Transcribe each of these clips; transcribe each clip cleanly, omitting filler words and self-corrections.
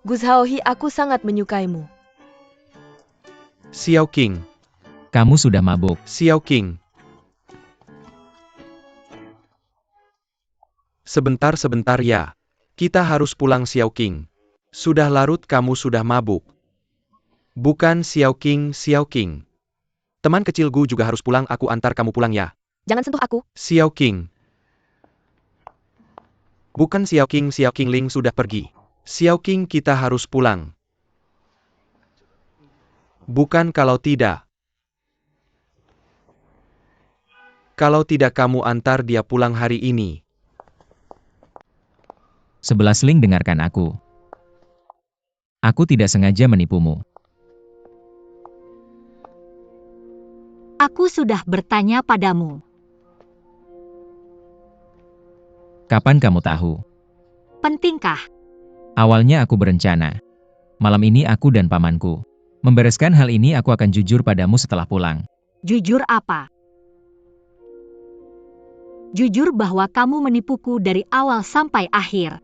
Gus Haohi, aku sangat menyukaimu. Xiao Qing. Kamu sudah mabuk. Xiao Qing. Sebentar ya. Kita harus pulang Xiao Qing. Sudah larut kamu sudah mabuk. Bukan Xiao Qing. Teman kecil Gu juga harus pulang, aku antar kamu pulang ya. Jangan sentuh aku. Xiao Qing. Bukan Xiao Qing Ling sudah pergi. Xiao Qing, kita harus pulang. Bukan kalau tidak. Kalau tidak kamu antar dia pulang hari ini. 11 Ling, dengarkan aku. Aku tidak sengaja menipumu. Aku sudah bertanya padamu. Kapan kamu tahu? Pentingkah? Awalnya aku berencana. Malam ini aku dan pamanku membereskan hal ini. Aku akan jujur padamu setelah pulang. Jujur apa? Jujur bahwa kamu menipuku dari awal sampai akhir.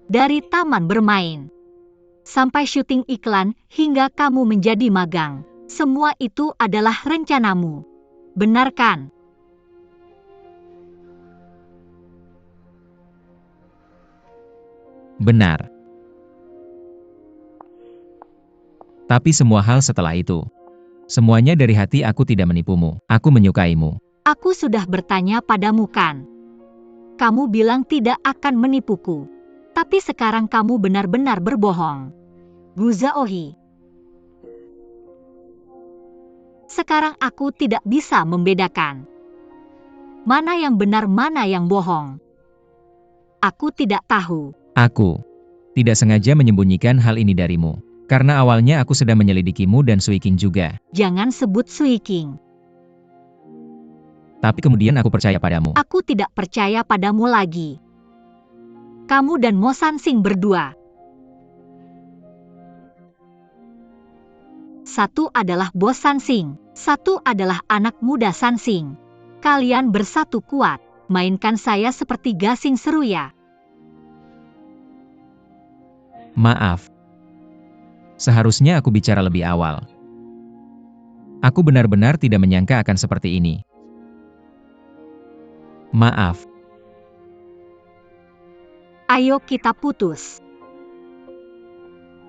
Dari taman bermain, sampai syuting iklan, hingga kamu menjadi magang. Semua itu adalah rencanamu. Benar kan? Benar. Tapi semua hal setelah itu, semuanya dari hati. Aku tidak menipumu. Aku menyukaimu. Aku sudah bertanya padamu kan? Kamu bilang tidak akan menipuku. Tapi sekarang kamu benar-benar berbohong. Gu Haohi. Sekarang aku tidak bisa membedakan mana yang benar, mana yang bohong. Aku tidak tahu. Aku tidak sengaja menyembunyikan hal ini darimu. Karena awalnya aku sedang menyelidikimu dan Sui Qing juga. Jangan sebut Sui Qing. Tapi kemudian aku percaya padamu. Aku tidak percaya padamu lagi. Kamu dan Mo Sansing berdua. Satu adalah bos Sansing, satu adalah anak muda Sansing. Kalian bersatu kuat, mainkan saya seperti gasing seruya. Maaf. Seharusnya aku bicara lebih awal. Aku benar-benar tidak menyangka akan seperti ini. Maaf. Ayo kita putus.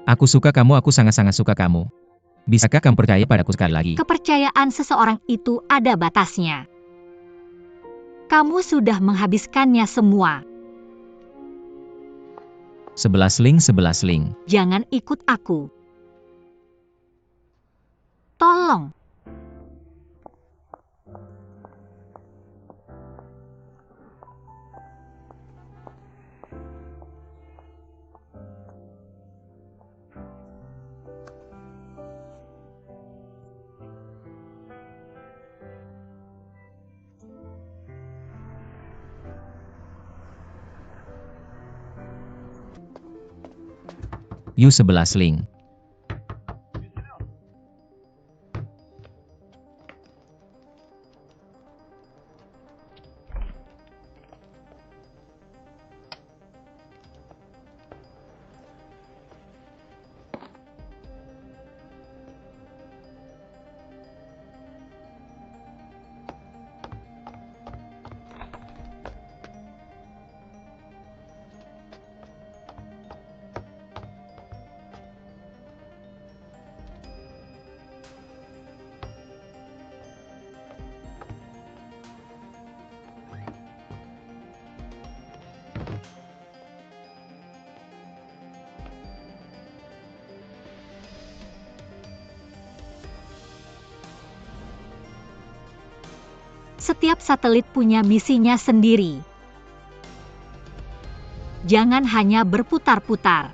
Aku suka kamu, aku sangat-sangat suka kamu. Bisakah kamu percaya padaku sekali lagi? Kepercayaan seseorang itu ada batasnya. Kamu sudah menghabiskannya semua. 11 Ling. Jangan ikut aku. Tolong. Yu 11 Ling. Setiap satelit punya misinya sendiri. Jangan hanya berputar-putar.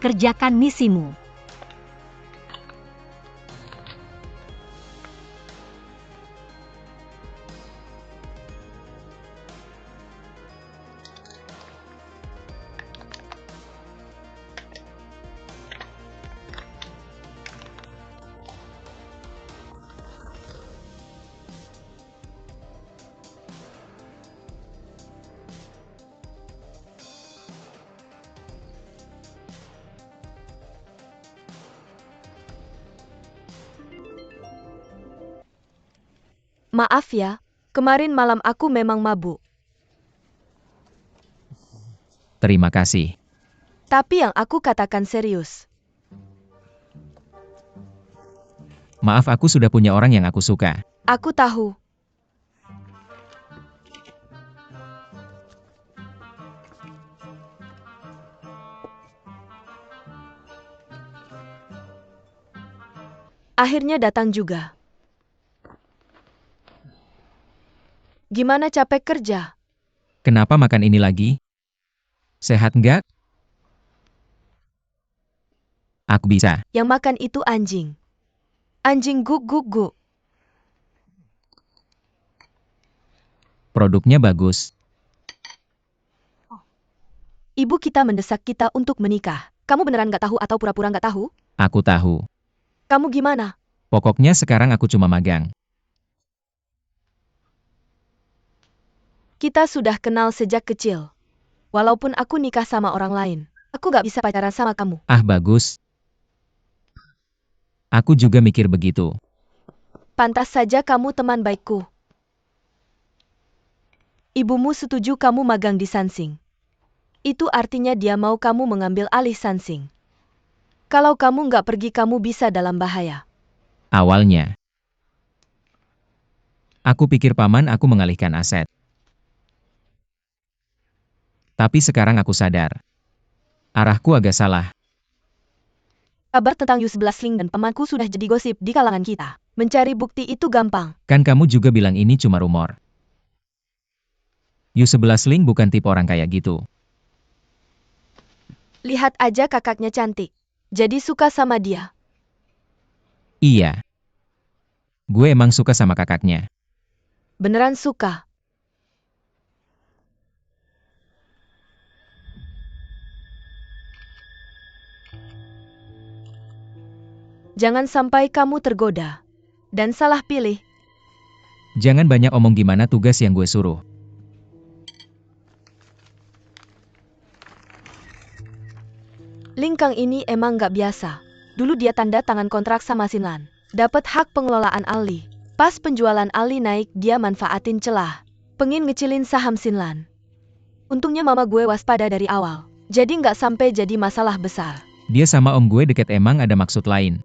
Kerjakan misimu. Maaf ya, kemarin malam aku memang mabuk. Terima kasih. Tapi yang aku katakan serius. Maaf, aku sudah punya orang yang aku suka. Aku tahu. Akhirnya datang juga. Gimana capek kerja? Kenapa makan ini lagi? Sehat nggak? Aku bisa. Yang makan itu anjing. Anjing guk guk guk. Produknya bagus. Ibu kita mendesak kita untuk menikah. Kamu beneran gak tahu atau pura-pura gak tahu? Aku tahu. Kamu gimana? Pokoknya sekarang aku cuma magang. Kita sudah kenal sejak kecil. Walaupun aku nikah sama orang lain, aku gak bisa pacaran sama kamu. Ah, bagus. Aku juga mikir begitu. Pantas saja kamu teman baikku. Ibumu setuju kamu magang di Sansing. Itu artinya dia mau kamu mengambil alih Sansing. Kalau kamu nggak pergi, kamu bisa dalam bahaya. Awalnya, aku pikir paman aku mengalihkan aset. Tapi sekarang aku sadar. Arahku agak salah. Kabar tentang U11 Ling dan pamanku sudah jadi gosip di kalangan kita. Mencari bukti itu gampang. Kan kamu juga bilang ini cuma rumor. U11 Ling bukan tipe orang kayak gitu. Lihat aja kakaknya cantik. Jadi suka sama dia. Iya. Gue emang suka sama kakaknya. Beneran suka. Jangan sampai kamu tergoda dan salah pilih. Jangan banyak omong, gimana tugas yang gue suruh. Lingkang ini emang gak biasa. Dulu dia tanda tangan kontrak sama Sinlan. Dapat hak pengelolaan Ali. Pas penjualan Ali naik, dia manfaatin celah. Pengin ngecilin saham Sinlan. Untungnya mama gue waspada dari awal. Jadi gak sampai jadi masalah besar. Dia sama om gue deket, emang ada maksud lain.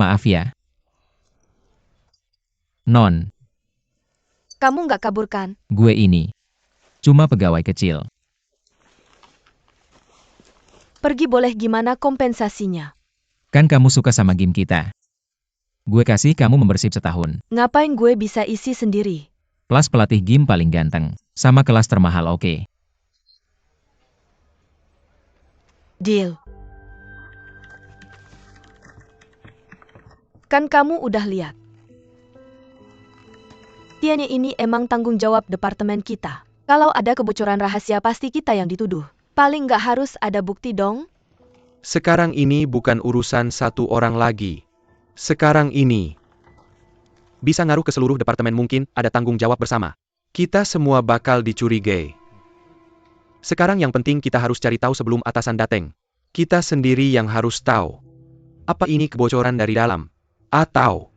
Maaf ya. Non, Kamu gak kabur kan? gue ini cuma pegawai kecil. Pergi boleh, gimana kompensasinya? Kan kamu suka sama game kita. Gue kasih kamu membership setahun. Ngapain gue bisa isi sendiri? Plus pelatih game paling ganteng. Sama kelas termahal, oke. Deal. Kan kamu udah lihat. Tianya ini emang tanggung jawab departemen kita. Kalau ada kebocoran rahasia pasti kita yang dituduh. Paling nggak harus ada bukti dong. Sekarang ini bukan urusan satu orang lagi. Sekarang ini bisa ngaruh ke seluruh departemen, mungkin ada tanggung jawab bersama. Kita semua bakal dicurigai. Sekarang yang penting kita harus cari tahu sebelum atasan dateng. Kita sendiri yang harus tahu. Apa ini kebocoran dari dalam? Atau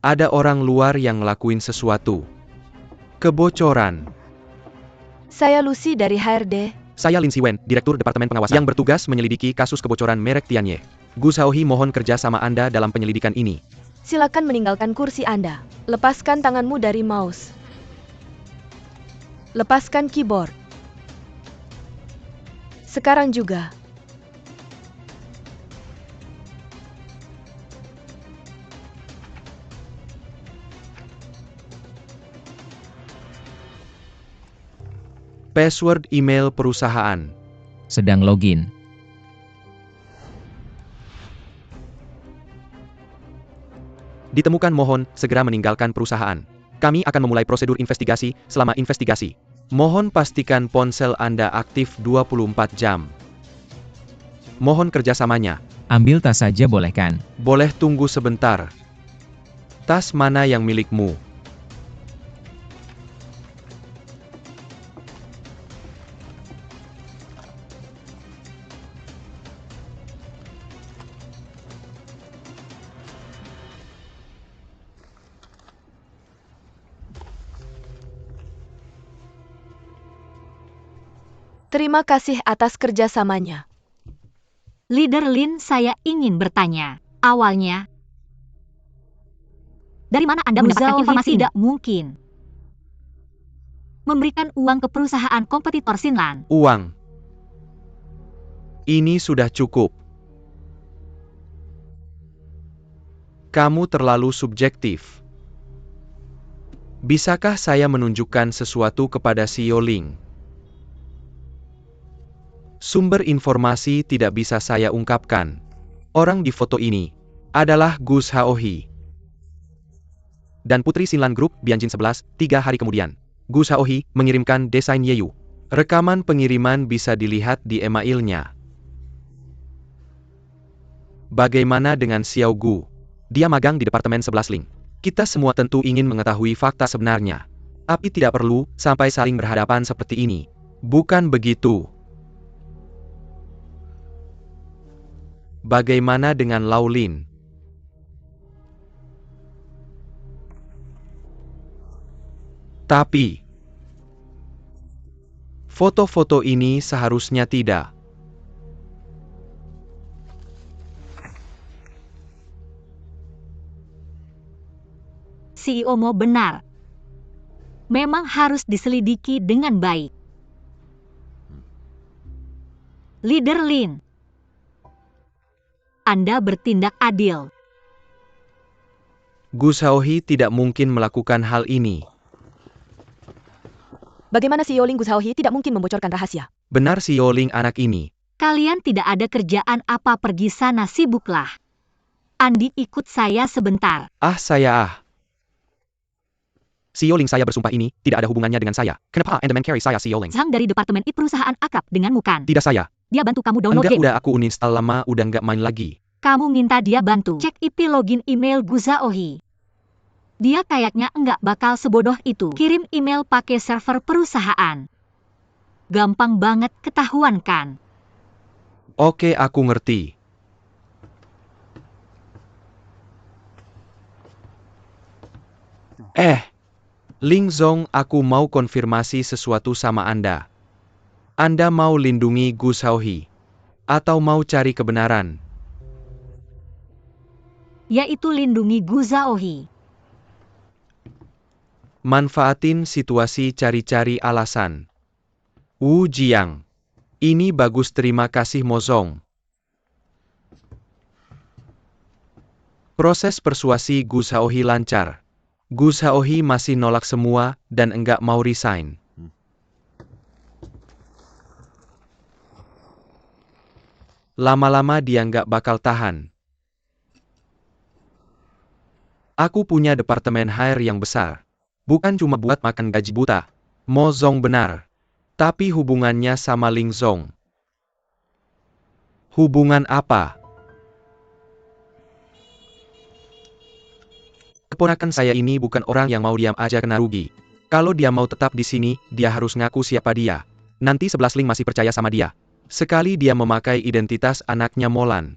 ada orang luar yang ngelakuin sesuatu? Kebocoran. Saya Lucy dari HRD. Saya Lin Siwen, Direktur Departemen Pengawasan yang bertugas menyelidiki kasus kebocoran merek Tianye. Gus Haohi mohon kerja sama Anda dalam penyelidikan ini. Silakan meninggalkan kursi Anda. Lepaskan tanganmu dari mouse. Lepaskan keyboard. Sekarang juga. Password email perusahaan. Sedang login. Ditemukan, mohon segera meninggalkan perusahaan. Kami akan memulai prosedur investigasi. Selama investigasi, mohon pastikan ponsel Anda aktif 24 jam. Mohon kerjasamanya. Ambil tas saja boleh kan? Boleh tunggu sebentar. Tas mana yang milikmu? Terima kasih atas kerjasamanya. Leader Lin, saya ingin bertanya. Awalnya, dari mana Anda mendapatkan informasi ini? Tidak mungkin memberikan uang ke perusahaan kompetitor Xinlan. Uang. Ini sudah cukup. Kamu terlalu subjektif. Bisakah saya menunjukkan sesuatu kepada CEO Ling? Sumber informasi tidak bisa saya ungkapkan. Orang di foto ini adalah Gu Shaohui dan Putri Xinlan Group Bianjin 11. 3 hari kemudian, Gu Shaohui mengirimkan desain Yeyu. Rekaman pengiriman bisa dilihat di emailnya. Bagaimana dengan Xiao Gu? Dia magang di Departemen 11 Ling. Kita semua tentu ingin mengetahui fakta sebenarnya. Tapi tidak perlu sampai saling berhadapan seperti ini. Bukan begitu. Bagaimana dengan Lau Lin? Tapi, foto-foto ini seharusnya tidak. CEO Mo benar. Memang harus diselidiki dengan baik. Leader Lin, Anda bertindak adil. Gu Shaohui tidak mungkin melakukan hal ini. Bagaimana CEO Ling Gu Shaohui tidak mungkin membocorkan rahasia? Benar CEO Ling anak ini. Kalian tidak ada kerjaan apa, pergi sana sibuklah. Andi, ikut saya sebentar. CEO Ling, saya bersumpah ini tidak ada hubungannya dengan saya. Kenapa Anda men-carry saya, CEO Ling? Zhang dari Departemen I perusahaan akrab denganmu kan? Tidak saya. Dia bantu kamu download Enggak, game. udah aku uninstall lama, udah nggak main lagi. Kamu minta dia bantu. Cek IP login email Gu Shaohui. Dia kayaknya enggak bakal sebodoh itu. Kirim email pakai server perusahaan. Gampang banget ketahuan kan? Oke, aku ngerti. Ling Zong, aku mau konfirmasi sesuatu sama Anda. Anda mau lindungi Gu Shaohui? Atau mau cari kebenaran? Yaitu lindungi Gu Shaohui. Manfaatin situasi, cari-cari alasan. Wu Jiang. Ini bagus, terima kasih Mo Zong. Proses persuasi Gu Shaohui lancar. Gu Shaohui masih nolak semua dan enggak mau resign. Lama-lama dia nggak bakal tahan. Aku punya departemen HR yang besar. Bukan cuma buat makan gaji buta. Mo Zong benar. Tapi hubungannya sama Ling Zong. Hubungan apa? Keponakan saya ini bukan orang yang mau diam aja kena rugi. Kalau dia mau tetap di sini, dia harus ngaku siapa dia. Nanti 11 Ling masih percaya sama dia. Sekali dia memakai identitas anaknya Molan.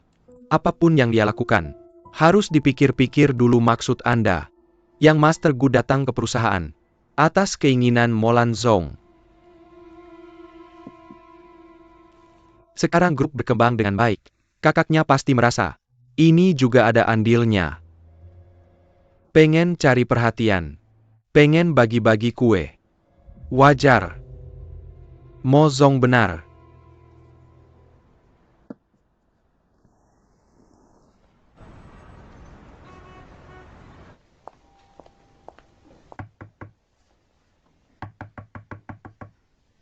Apapun yang dia lakukan, harus dipikir-pikir dulu maksud Anda. Yang Master Gu datang ke perusahaan atas keinginan Molan Zong. Sekarang grup berkembang dengan baik. Kakaknya pasti merasa ini juga ada andilnya. Pengen cari perhatian. Pengen bagi-bagi kue. Wajar. Mo Zong benar.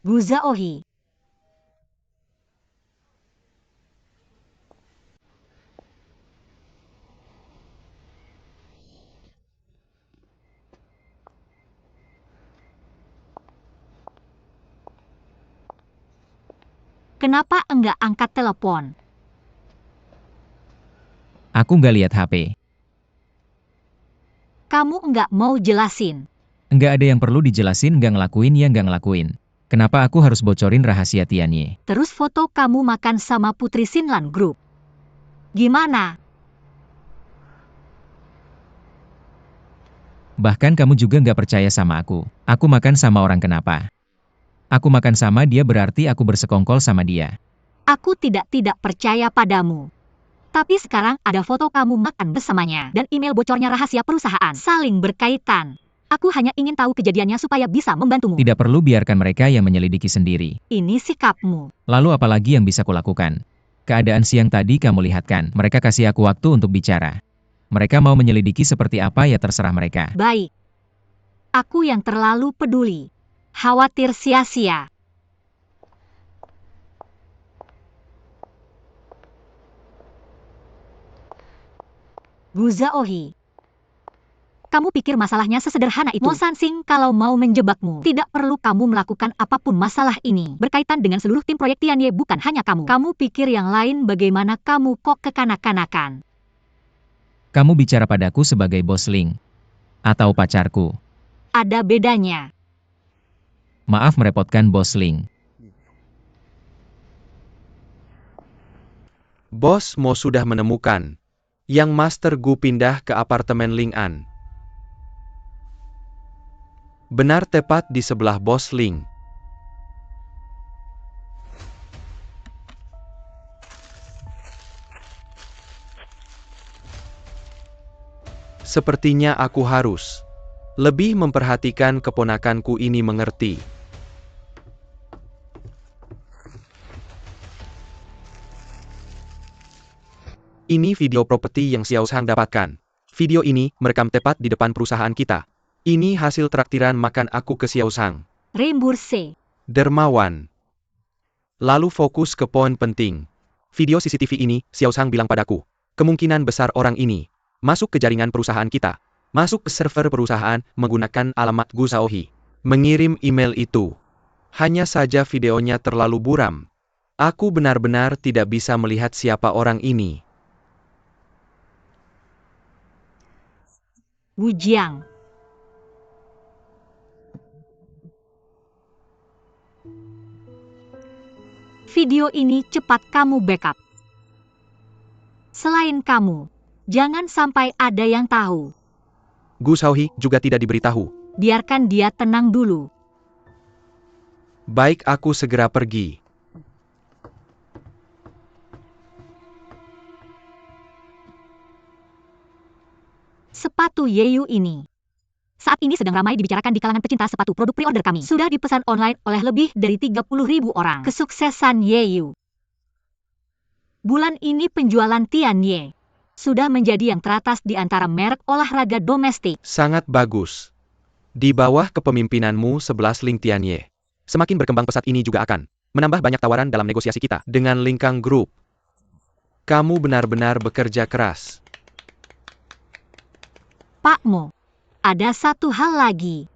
Gu Shaohui. Kenapa enggak angkat telepon? Aku nggak lihat HP. Kamu enggak mau jelasin. Nggak ada yang perlu dijelasin, nggak ngelakuin ya nggak ngelakuin. Kenapa aku harus bocorin rahasia Tianye? Terus foto kamu makan sama Putri Xinlan Group. Gimana? Bahkan kamu juga nggak percaya sama aku. Aku makan sama orang kenapa? Aku makan sama dia berarti aku bersekongkol sama dia. Aku tidak percaya padamu. Tapi sekarang ada foto kamu makan bersamanya dan email bocornya rahasia perusahaan saling berkaitan. Aku hanya ingin tahu kejadiannya supaya bisa membantumu. Tidak perlu biarkan mereka yang menyelidiki sendiri. Ini sikapmu. Lalu apalagi yang bisa kulakukan? Keadaan siang tadi kamu lihat kan, mereka kasih aku waktu untuk bicara. Mereka mau menyelidiki seperti apa ya terserah mereka. Baik. Aku yang terlalu peduli. Khawatir sia-sia. Gu Zhaohe. Kamu pikir masalahnya sesederhana itu? Mo Sansing kalau mau menjebakmu, tidak perlu kamu melakukan apapun. Masalah ini berkaitan dengan seluruh tim proyek Tianye, bukan hanya kamu. Kamu pikir yang lain bagaimana kamu kok kekanak-kanakan? Kamu bicara padaku sebagai bos Ling. Atau pacarku. Ada bedanya. Maaf merepotkan bos Ling. Bos Mo sudah menemukan. Yang Master Gu pindah ke apartemen Ling An. Benar tepat di sebelah bos Ling. Sepertinya aku harus lebih memperhatikan keponakanku ini mengerti. Ini video properti yang Xiao Zhang dapatkan. Video ini merekam tepat di depan perusahaan kita. Ini hasil traktiran makan aku ke Xiao Zhang. Rembourse. Dermawan. Lalu fokus ke poin penting. Video CCTV ini, Xiao Zhang bilang padaku. Kemungkinan besar orang ini masuk ke jaringan perusahaan kita. Masuk ke server perusahaan menggunakan alamat Gu Zhaohe. Mengirim email itu. Hanya saja videonya terlalu buram. Aku benar-benar tidak bisa melihat siapa orang ini. Wu Jiang. Video ini cepat kamu backup. Selain kamu, jangan sampai ada yang tahu. Gu Zhaohe juga tidak diberitahu. Biarkan dia tenang dulu. Baik, aku segera pergi. Sepatu Yeyu ini saat ini sedang ramai dibicarakan di kalangan pecinta sepatu. Produk pre-order kami sudah dipesan online oleh lebih dari 30.000 orang. Kesuksesan Yeyu. Bulan ini penjualan Tianye sudah menjadi yang teratas di antara merek olahraga domestik. Sangat bagus. Di bawah kepemimpinanmu 11 Ling Tianye. Semakin berkembang pesat ini juga akan menambah banyak tawaran dalam negosiasi kita dengan Lingkang Group. Kamu benar-benar bekerja keras. Pak Mo, ada satu hal lagi.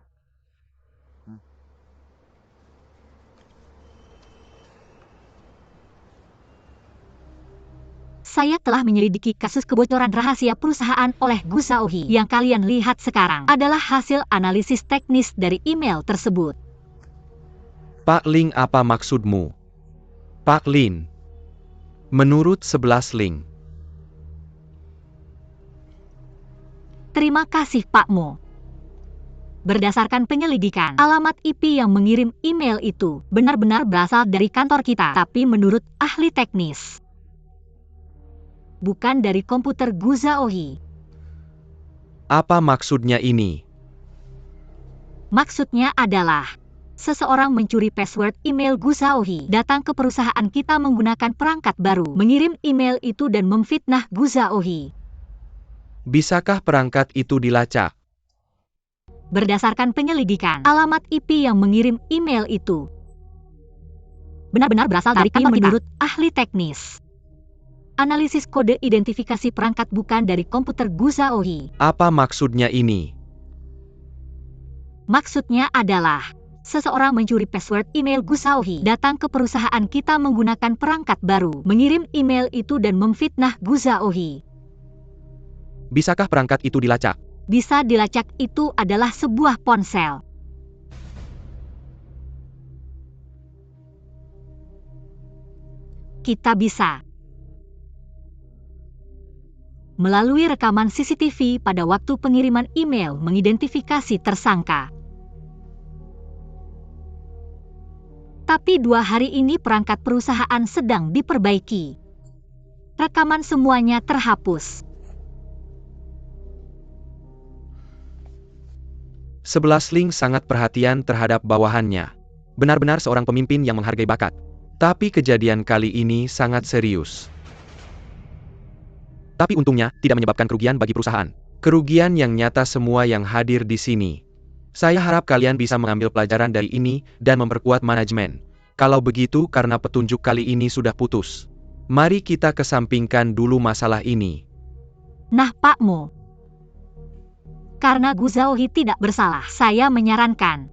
Saya telah menyelidiki kasus kebocoran rahasia perusahaan oleh Gu Zhaohe. Yang kalian lihat sekarang adalah hasil analisis teknis dari email tersebut. Pak Ling, apa maksudmu? Pak Lin. Menurut 11 Ling. Terima kasih Pak Mo. Berdasarkan penyelidikan, alamat IP yang mengirim email itu benar-benar berasal dari kantor kita. Tapi menurut ahli teknis, bukan dari komputer Gu Zhaohe. Apa maksudnya ini? Maksudnya adalah, seseorang mencuri password email Gu Zhaohe, datang ke perusahaan kita menggunakan perangkat baru, mengirim email itu dan memfitnah Gu Zhaohe. Bisakah perangkat itu dilacak? Berdasarkan penyelidikan, alamat IP yang mengirim email itu benar-benar berasal dari kantor kita. Menurut ahli teknis, analisis kode identifikasi perangkat bukan dari komputer Gu Zhaohe. Apa maksudnya ini? Maksudnya adalah, seseorang mencuri password email Gu Zhaohe, datang ke perusahaan kita menggunakan perangkat baru, mengirim email itu dan memfitnah Gu Zhaohe. Bisakah perangkat itu dilacak? Bisa dilacak, itu adalah sebuah ponsel. Kita bisa melalui rekaman CCTV pada waktu pengiriman email mengidentifikasi tersangka. Tapi 2 hari ini perangkat perusahaan sedang diperbaiki. Rekaman semuanya terhapus. 11 Ling sangat perhatian terhadap bawahannya. Benar-benar seorang pemimpin yang menghargai bakat. Tapi kejadian kali ini sangat serius. Tapi untungnya, tidak menyebabkan kerugian bagi perusahaan. Kerugian yang nyata semua yang hadir di sini. Saya harap kalian bisa mengambil pelajaran dari ini dan memperkuat manajemen. Kalau begitu karena petunjuk kali ini sudah putus. Mari kita kesampingkan dulu masalah ini. Nah, Pak Mo. Karena Gu Zhaohi tidak bersalah, saya menyarankan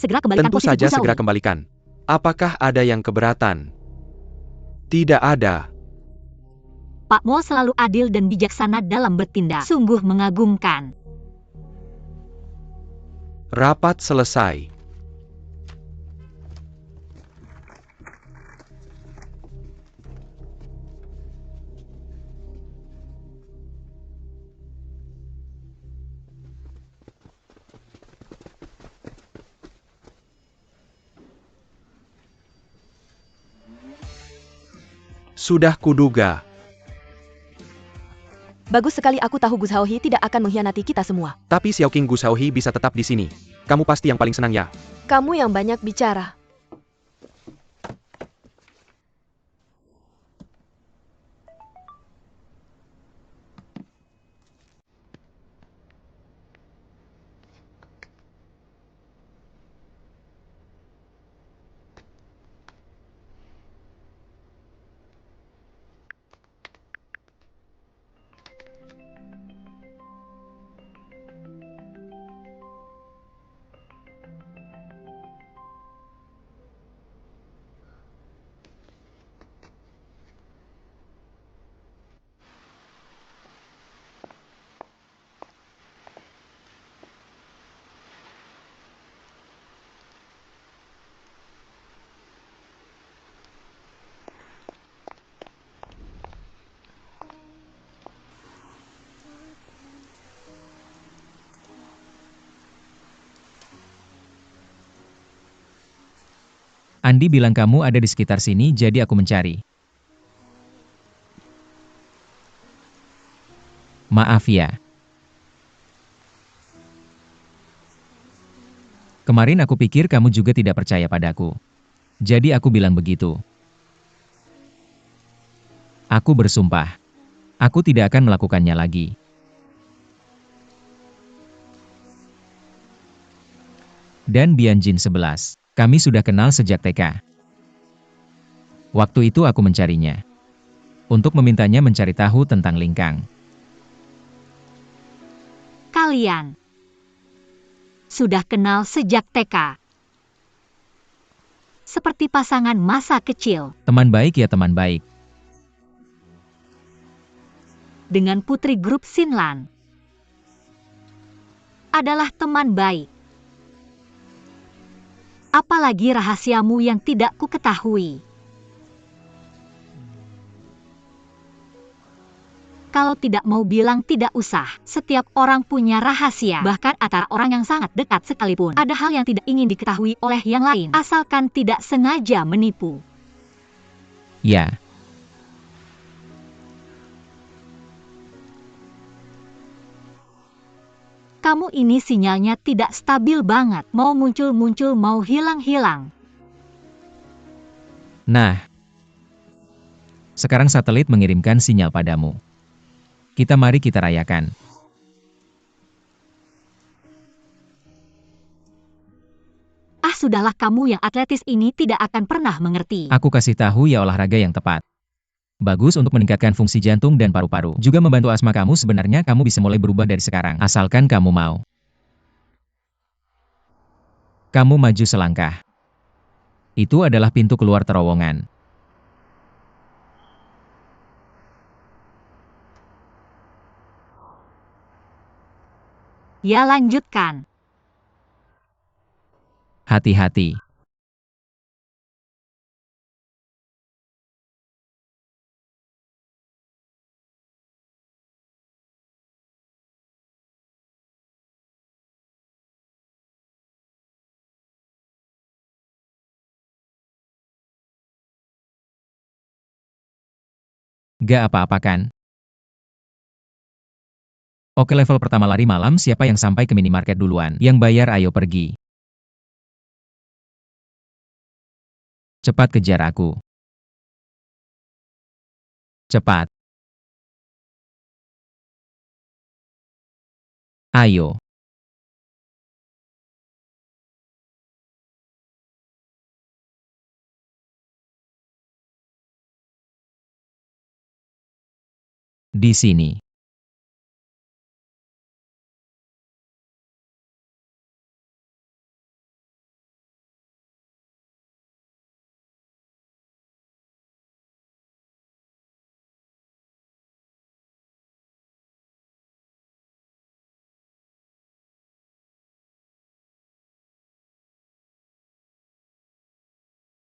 segera kembalikan Tentu posisi saja Gu Zhaohi. segera kembalikan. Apakah ada yang keberatan? Tidak ada. Pak Mo selalu adil dan bijaksana dalam bertindak. Sungguh mengagumkan. Rapat selesai. Sudah kuduga. Bagus sekali, aku tahu Gu Zhaohi tidak akan mengkhianati kita semua. Tapi Xiaoqing Gu Zhaohi bisa tetap di sini. Kamu pasti yang paling senang ya. Kamu yang banyak bicara. Andi bilang kamu ada di sekitar sini, jadi aku mencari. Maaf ya. Kemarin aku pikir kamu juga tidak percaya padaku. Jadi aku bilang begitu. Aku bersumpah. Aku tidak akan melakukannya lagi. Dan Bianjin 11. Kami sudah kenal sejak TK. Waktu itu aku mencarinya. Untuk memintanya mencari tahu tentang Lingkang. Kalian sudah kenal sejak TK. Seperti pasangan masa kecil. Teman baik ya teman baik. Dengan putri grup Xinlan. Adalah teman baik. Apalagi rahasiamu yang tidak ku ketahui. Kalau tidak mau bilang tidak usah. Setiap orang punya rahasia. Bahkan antara orang yang sangat dekat sekalipun. Ada hal yang tidak ingin diketahui oleh yang lain. Asalkan tidak sengaja menipu. Ya. Kamu ini sinyalnya tidak stabil banget. Mau muncul-muncul, mau hilang-hilang. Nah. Sekarang satelit mengirimkan sinyal padamu. Mari kita rayakan. Sudahlah, kamu yang atletis ini tidak akan pernah mengerti. Aku kasih tahu ya olahraga yang tepat. Bagus untuk meningkatkan fungsi jantung dan paru-paru. Juga membantu asma kamu. Sebenarnya kamu bisa mulai berubah dari sekarang. Asalkan kamu mau. Kamu maju selangkah. Itu adalah pintu keluar terowongan. Ya, lanjutkan. Hati-hati. Gak apa-apa kan? Oke, level pertama lari malam, siapa yang sampai ke minimarket duluan? Yang bayar ayo pergi. Cepat kejar aku. Cepat. Ayo. Di sini.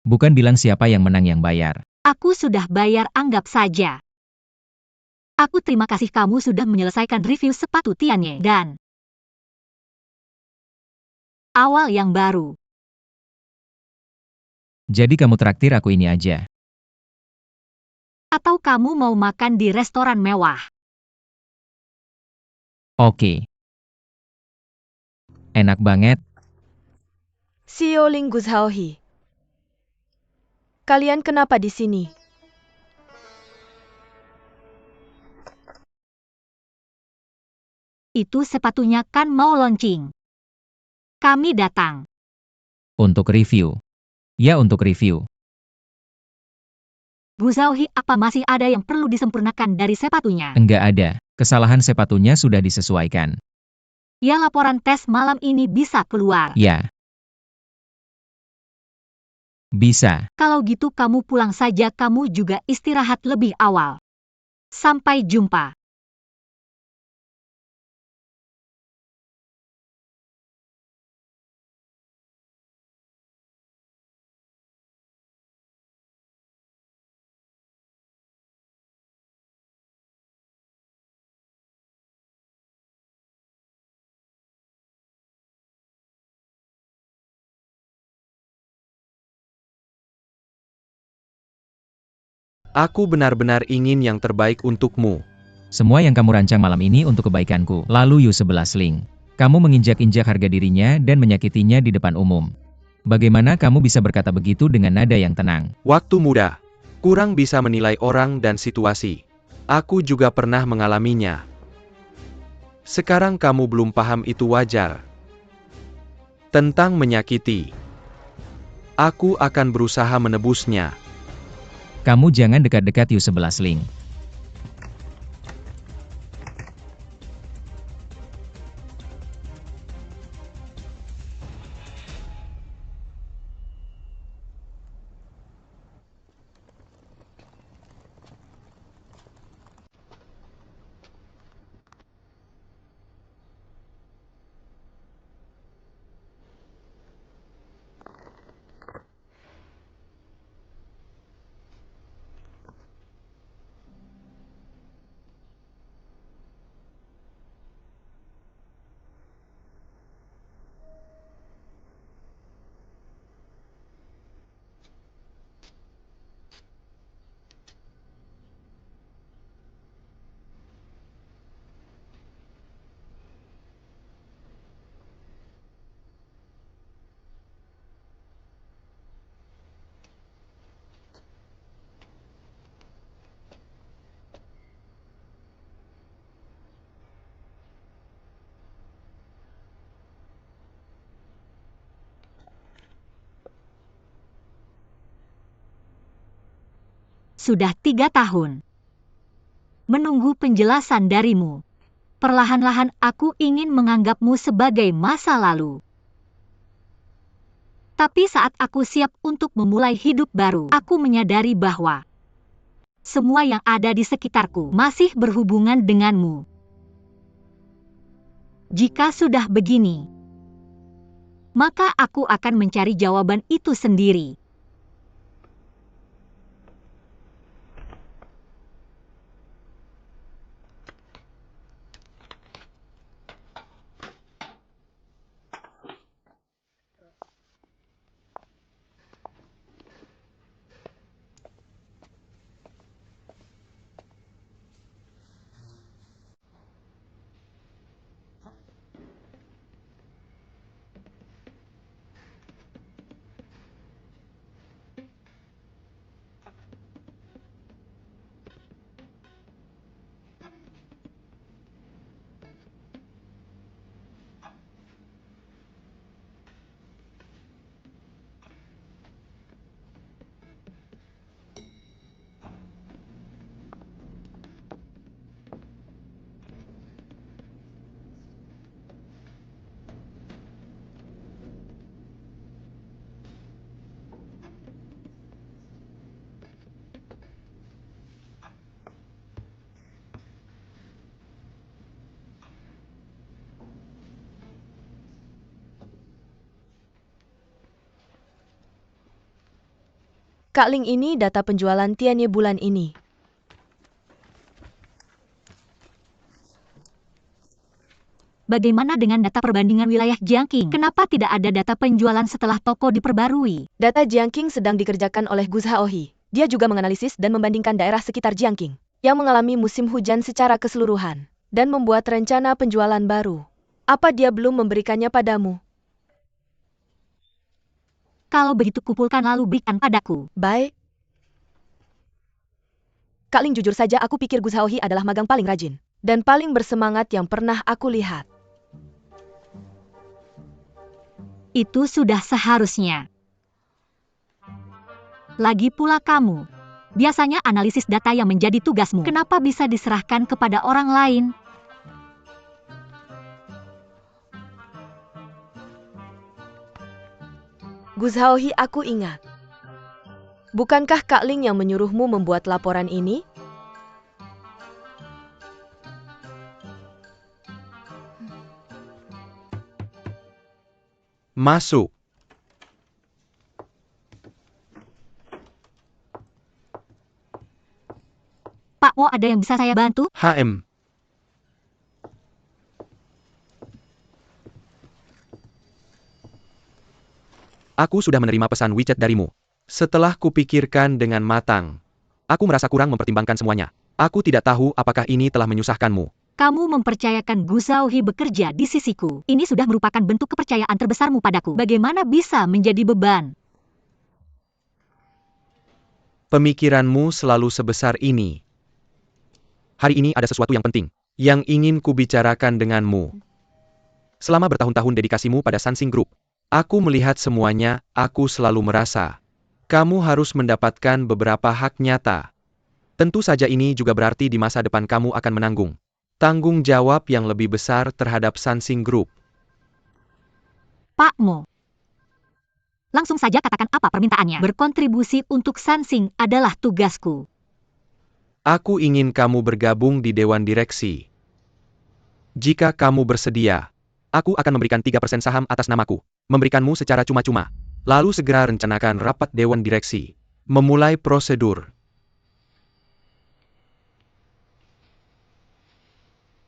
Bukan bilang siapa yang menang yang bayar. Aku sudah bayar, anggap saja. Aku terima kasih kamu sudah menyelesaikan review sepatu Tianye dan awal yang baru. Jadi kamu traktir aku ini aja. Atau kamu mau makan di restoran mewah? Oke. Enak banget. Xiao Ling Guzhaohi. Kalian kenapa di sini? Itu sepatunya kan mau launching. Kami datang. Untuk review. Ya, untuk review. Guzhaohi, apa masih ada yang perlu disempurnakan dari sepatunya? Enggak ada. Kesalahan sepatunya sudah disesuaikan. Ya, laporan tes malam ini bisa keluar. Ya. Bisa. Kalau gitu kamu pulang saja, kamu juga istirahat lebih awal. Sampai jumpa. Aku benar-benar ingin yang terbaik untukmu. Semua yang kamu rancang malam ini untuk kebaikanku. Lalu Yu-11 Ling. Kamu menginjak-injak harga dirinya dan menyakitinya di depan umum. Bagaimana kamu bisa berkata begitu dengan nada yang tenang? Waktu muda. Kurang bisa menilai orang dan situasi. Aku juga pernah mengalaminya. Sekarang kamu belum paham, itu wajar. Tentang menyakiti. Aku akan berusaha menebusnya. Kamu jangan dekat-dekat Yu-11 Ling. Sudah 3 tahun. Menunggu penjelasan darimu. Perlahan-lahan aku ingin menganggapmu sebagai masa lalu. Tapi saat aku siap untuk memulai hidup baru, aku menyadari bahwa semua yang ada di sekitarku masih berhubungan denganmu. Jika sudah begini, maka aku akan mencari jawaban itu sendiri. Kak Ling, ini data penjualan Tianye bulan ini. Bagaimana dengan data perbandingan wilayah Jiangqing? Kenapa tidak ada data penjualan setelah toko diperbarui? Data Jiangqing sedang dikerjakan oleh Gu Zhaohi. Dia juga menganalisis dan membandingkan daerah sekitar Jiangqing yang mengalami musim hujan secara keseluruhan dan membuat rencana penjualan baru. Apa dia belum memberikannya padamu? Kalau begitu kumpulkan lalu berikan padaku. Baik. Kak Ling, jujur saja aku pikir Gu Zhaohi adalah magang paling rajin dan paling bersemangat yang pernah aku lihat. Itu sudah seharusnya. Lagi pula kamu. Biasanya analisis data yang menjadi tugasmu. Kenapa bisa diserahkan kepada orang lain? Gu Zhaohi, aku ingat. Bukankah Kak Ling yang menyuruhmu membuat laporan ini? Masuk. Pak Wo, ada yang bisa saya bantu? HM. Aku sudah menerima pesan WeChat darimu. Setelah kupikirkan dengan matang, aku merasa kurang mempertimbangkan semuanya. Aku tidak tahu apakah ini telah menyusahkanmu. Kamu mempercayakan Gu Zhaohi bekerja di sisiku. Ini sudah merupakan bentuk kepercayaan terbesarmu padaku. Bagaimana bisa menjadi beban? Pemikiranmu selalu sebesar ini. Hari ini ada sesuatu yang penting yang ingin kubicarakan denganmu. Selama bertahun-tahun dedikasimu pada Sansing Group, aku melihat semuanya. Aku selalu merasa kamu harus mendapatkan beberapa hak nyata. Tentu saja ini juga berarti di masa depan kamu akan menanggung tanggung jawab yang lebih besar terhadap Sansing Group. Pak Mo. Langsung saja katakan apa permintaannya. Berkontribusi untuk Sansing adalah tugasku. Aku ingin kamu bergabung di Dewan Direksi. Jika kamu bersedia, aku akan memberikan 3% saham atas namaku, memberikanmu secara cuma-cuma. Lalu segera rencanakan rapat Dewan Direksi. Memulai prosedur.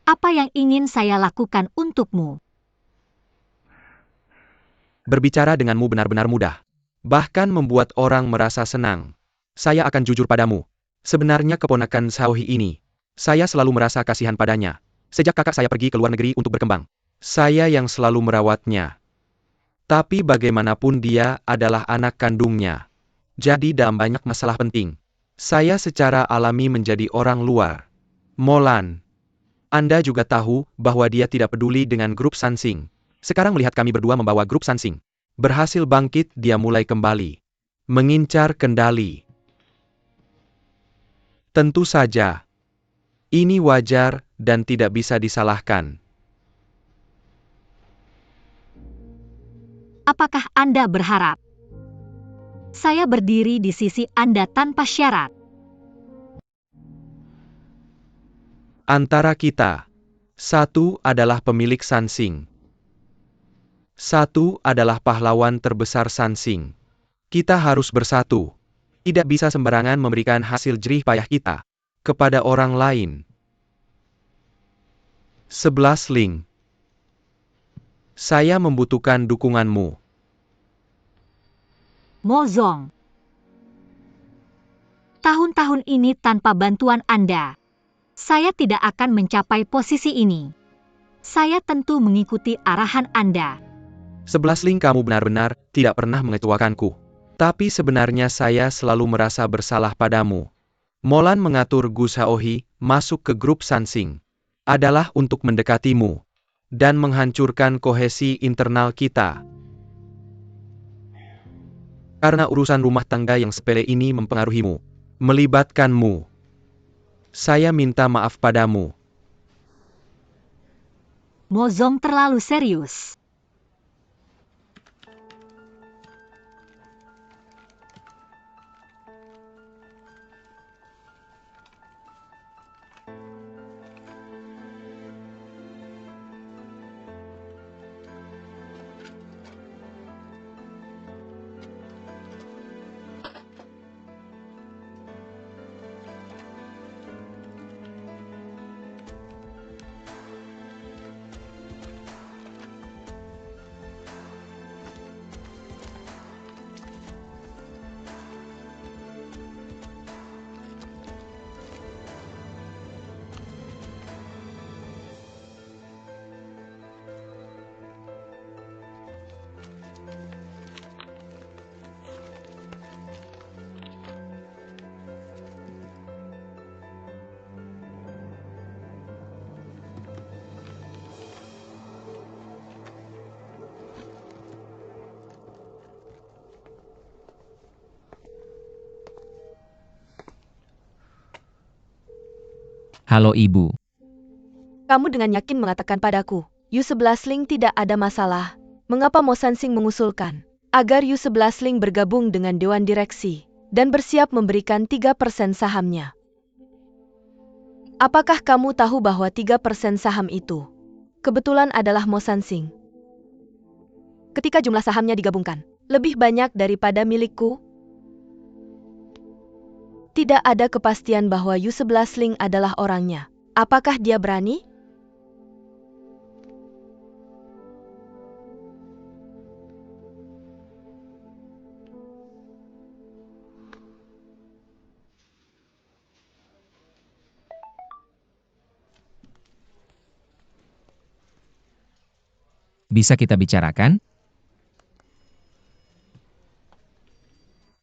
Apa yang ingin saya lakukan untukmu? Berbicara denganmu benar-benar mudah. Bahkan membuat orang merasa senang. Saya akan jujur padamu. Sebenarnya keponakan Zhaohi ini, saya selalu merasa kasihan padanya. Sejak kakak saya pergi ke luar negeri untuk berkembang, saya yang selalu merawatnya. Tapi bagaimanapun dia adalah anak kandungnya. Jadi dalam banyak masalah penting, saya secara alami menjadi orang luar. Molan, Anda juga tahu bahwa dia tidak peduli dengan grup Sansing. Sekarang melihat kami berdua membawa grup Sansing berhasil bangkit, dia mulai kembali mengincar kendali. Tentu saja, ini wajar dan tidak bisa disalahkan. Apakah Anda berharap saya berdiri di sisi Anda tanpa syarat? Antara kita, satu adalah pemilik Sansing. Satu adalah pahlawan terbesar Sansing. Kita harus bersatu. Tidak bisa sembarangan memberikan hasil jerih payah kita kepada orang lain. 11 Ling. Saya membutuhkan dukunganmu. Mo Zong. Tahun-tahun ini tanpa bantuan Anda, saya tidak akan mencapai posisi ini. Saya tentu mengikuti arahan Anda. 11 Ling, kamu benar-benar tidak pernah mengecewakanku. Tapi sebenarnya saya selalu merasa bersalah padamu. Molan mengatur Gu Zhaohi masuk ke grup Sansing adalah untuk mendekatimu dan menghancurkan kohesi internal kita. Karena urusan rumah tangga yang sepele ini mempengaruhimu, melibatkanmu. Saya minta maaf padamu. Mo Zong terlalu serius. Halo Ibu. Kamu dengan yakin mengatakan padaku, U11 Ling tidak ada masalah. Mengapa Mo Sansing mengusulkan agar U11 Ling bergabung dengan Dewan Direksi dan bersiap memberikan 3% sahamnya? Apakah kamu tahu bahwa 3% saham itu kebetulan adalah Mo Sansing? Ketika jumlah sahamnya digabungkan, lebih banyak daripada milikku. Tidak ada kepastian bahwa U11 Ling adalah orangnya. Apakah dia berani? Bisa kita bicarakan?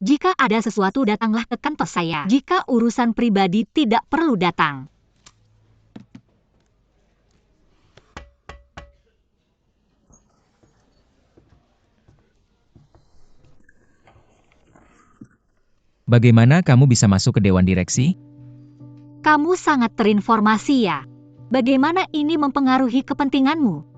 Jika ada sesuatu datanglah ke kantor saya. Jika urusan pribadi tidak perlu datang. Bagaimana kamu bisa masuk ke Dewan Direksi? Kamu sangat terinformasi ya. Bagaimana ini mempengaruhi kepentinganmu?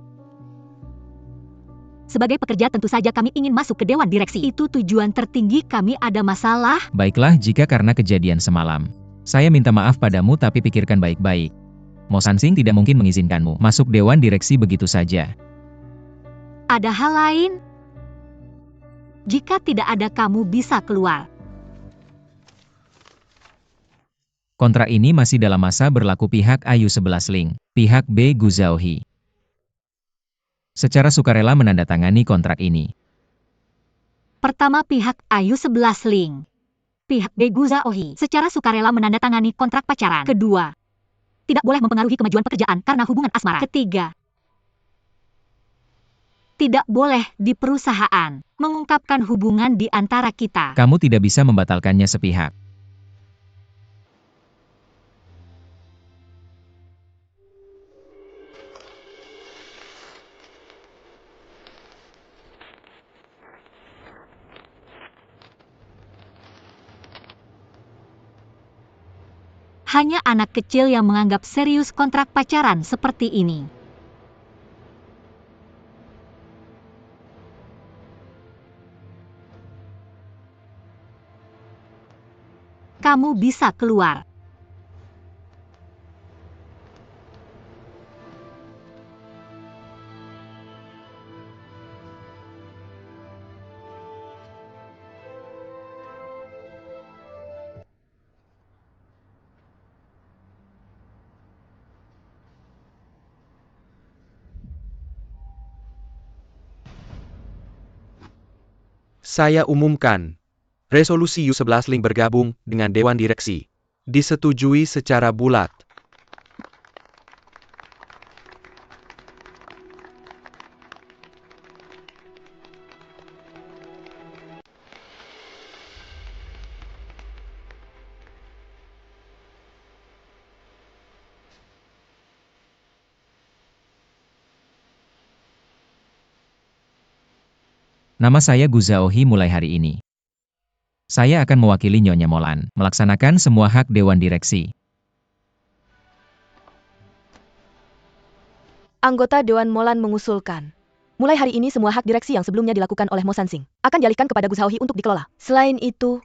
Sebagai pekerja tentu saja kami ingin masuk ke Dewan Direksi. Itu tujuan tertinggi kami. Ada masalah? Baiklah jika karena kejadian semalam. Saya minta maaf padamu tapi pikirkan baik-baik. Mo Sansing tidak mungkin mengizinkanmu masuk Dewan Direksi begitu saja. Ada hal lain? Jika tidak ada kamu bisa keluar. Kontrak ini masih dalam masa berlaku pihak Ayu11 Ling, pihak B Gu Zhaohe. Secara sukarela menandatangani kontrak ini. Pertama pihak Ayu11 Ling. Pihak B Gu Zhaohe secara sukarela menandatangani kontrak pacaran. Kedua, tidak boleh mempengaruhi kemajuan pekerjaan karena hubungan asmara. Ketiga, tidak boleh di perusahaan mengungkapkan hubungan di antara kita. Kamu tidak bisa membatalkannya sepihak. Hanya anak kecil yang menganggap serius kontrak pacaran seperti ini. Kamu bisa keluar. Saya umumkan, resolusi U11 Ling bergabung dengan Dewan Direksi. Disetujui secara bulat. Nama saya Gu Zhaohe mulai hari ini. Saya akan mewakili Nyonya Molan, melaksanakan semua hak Dewan Direksi. Anggota Dewan Molan mengusulkan, mulai hari ini semua hak direksi yang sebelumnya dilakukan oleh Mo Sansing akan dialihkan kepada Gu Zhaohe untuk dikelola. Selain itu,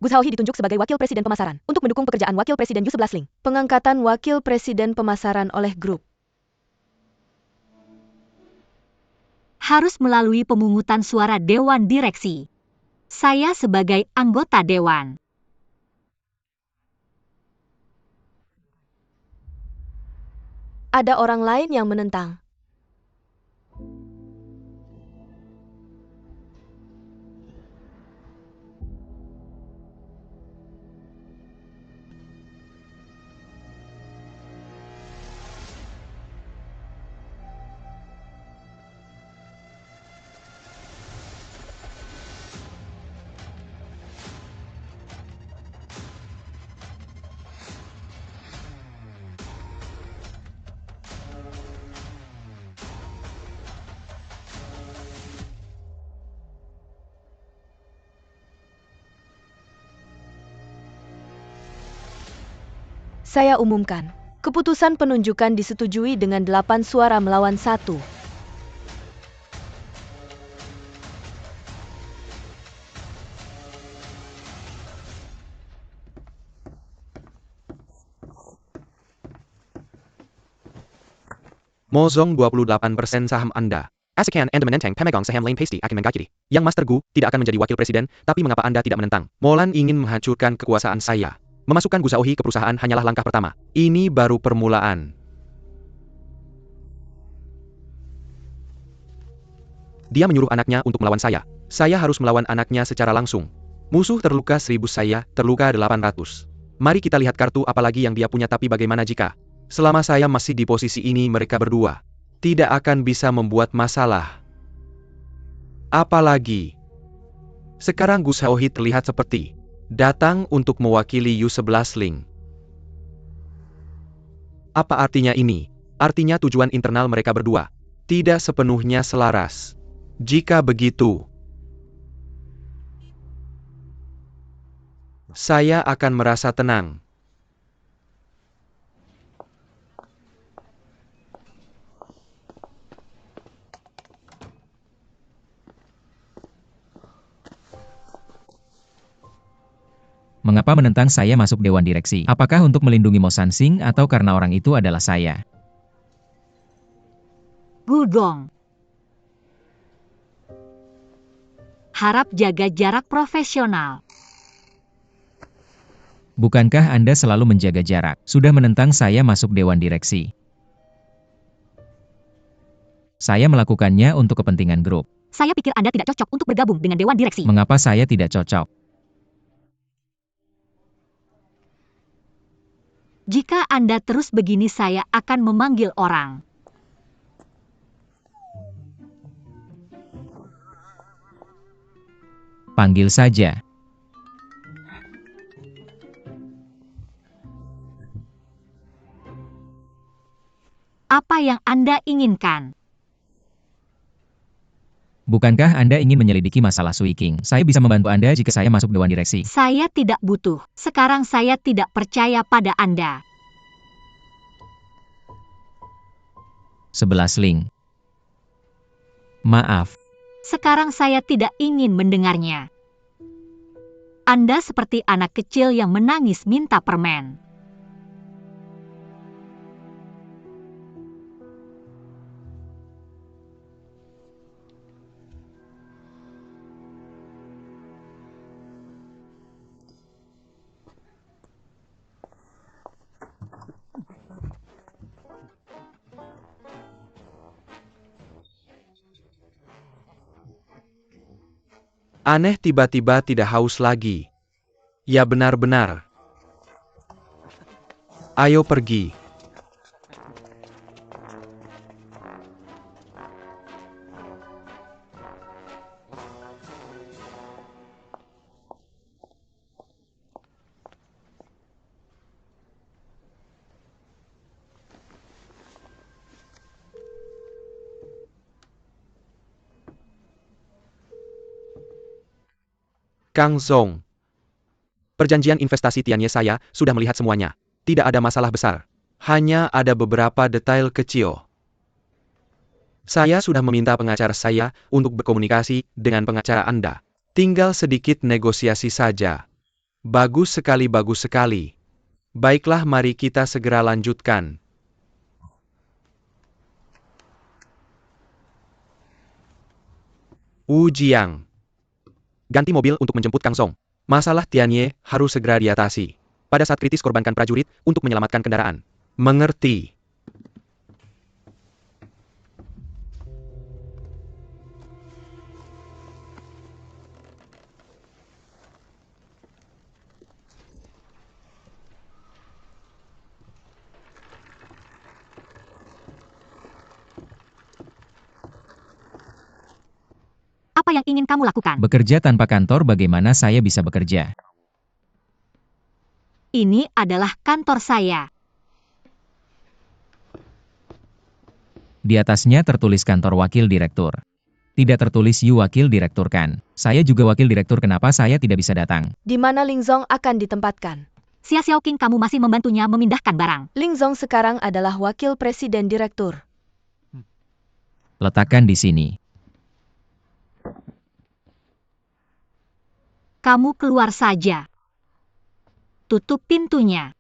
Gu Zhaohe ditunjuk sebagai Wakil Presiden Pemasaran untuk mendukung pekerjaan Wakil Presiden U11 Ling. Pengangkatan Wakil Presiden Pemasaran oleh grup harus melalui pemungutan suara Dewan Direksi. Saya sebagai anggota Dewan. ada orang lain yang menentang. Saya umumkan. Keputusan penunjukan disetujui dengan 8 suara melawan 1. Mozong 28% saham Anda. Asekan Anda menentang pemegang saham lain pasti akan mengakui. Yang Master Gu tidak akan menjadi wakil presiden, tapi mengapa Anda tidak menentang? Molan ingin menghancurkan kekuasaan saya. Memasukkan Gu Shaohui ke perusahaan hanyalah langkah pertama. Ini baru permulaan. Dia menyuruh anaknya untuk melawan saya. Saya harus melawan anaknya secara langsung. Musuh terluka 1000, saya terluka 800. Mari kita lihat kartu apalagi yang dia punya, tapi bagaimana jika selama saya masih di posisi ini mereka berdua tidak akan bisa membuat masalah. Apalagi sekarang Gu Shaohui terlihat seperti datang untuk mewakili U11 Ling. Apa artinya ini? Artinya tujuan internal mereka berdua tidak sepenuhnya selaras. Jika begitu, saya akan merasa tenang. Mengapa menentang saya masuk Dewan Direksi? Apakah untuk melindungi Mo Sansing atau karena orang itu adalah saya? Gudong. Harap jaga jarak profesional. Bukankah Anda selalu menjaga jarak? Sudah menentang saya masuk Dewan Direksi. Saya melakukannya untuk kepentingan grup. Saya pikir Anda tidak cocok untuk bergabung dengan Dewan Direksi. Mengapa saya tidak cocok? Jika Anda terus begini, saya akan memanggil orang. Panggil saja. Apa yang Anda inginkan? Bukankah Anda ingin menyelidiki masalah Sui King? Saya bisa membantu Anda jika saya masuk Dewan Direksi. Saya tidak butuh. Sekarang saya tidak percaya pada Anda. 11 Ling. Maaf. Sekarang saya tidak ingin mendengarnya. Anda seperti anak kecil yang menangis minta permen. Aneh, tiba-tiba tidak haus lagi. Ya benar-benar. Ayo pergi. Kang Zong. Perjanjian investasi Tianye saya sudah melihat semuanya. Tidak ada masalah besar. Hanya ada beberapa detail kecil. Saya sudah meminta pengacara saya untuk berkomunikasi dengan pengacara Anda. Tinggal sedikit negosiasi saja. Bagus sekali, bagus sekali. Baiklah, mari kita segera lanjutkan. Wu Jiang. Ganti mobil untuk menjemput Kang Zong. Masalah Tianye harus segera diatasi. Pada saat kritis korbankan prajurit untuk menyelamatkan kendaraan. Mengerti. Apa yang ingin kamu lakukan? Bekerja tanpa kantor, bagaimana saya bisa bekerja? Ini adalah kantor saya. Di atasnya tertulis kantor wakil direktur. Tidak tertulis Yu wakil direktur kan? Saya juga wakil direktur, kenapa saya tidak bisa datang? Di mana Ling Zong akan ditempatkan? Xia Xiaoqing, kamu masih membantunya memindahkan barang. Ling Zong sekarang adalah wakil presiden direktur. Letakkan di sini. Kamu keluar saja. Tutup pintunya.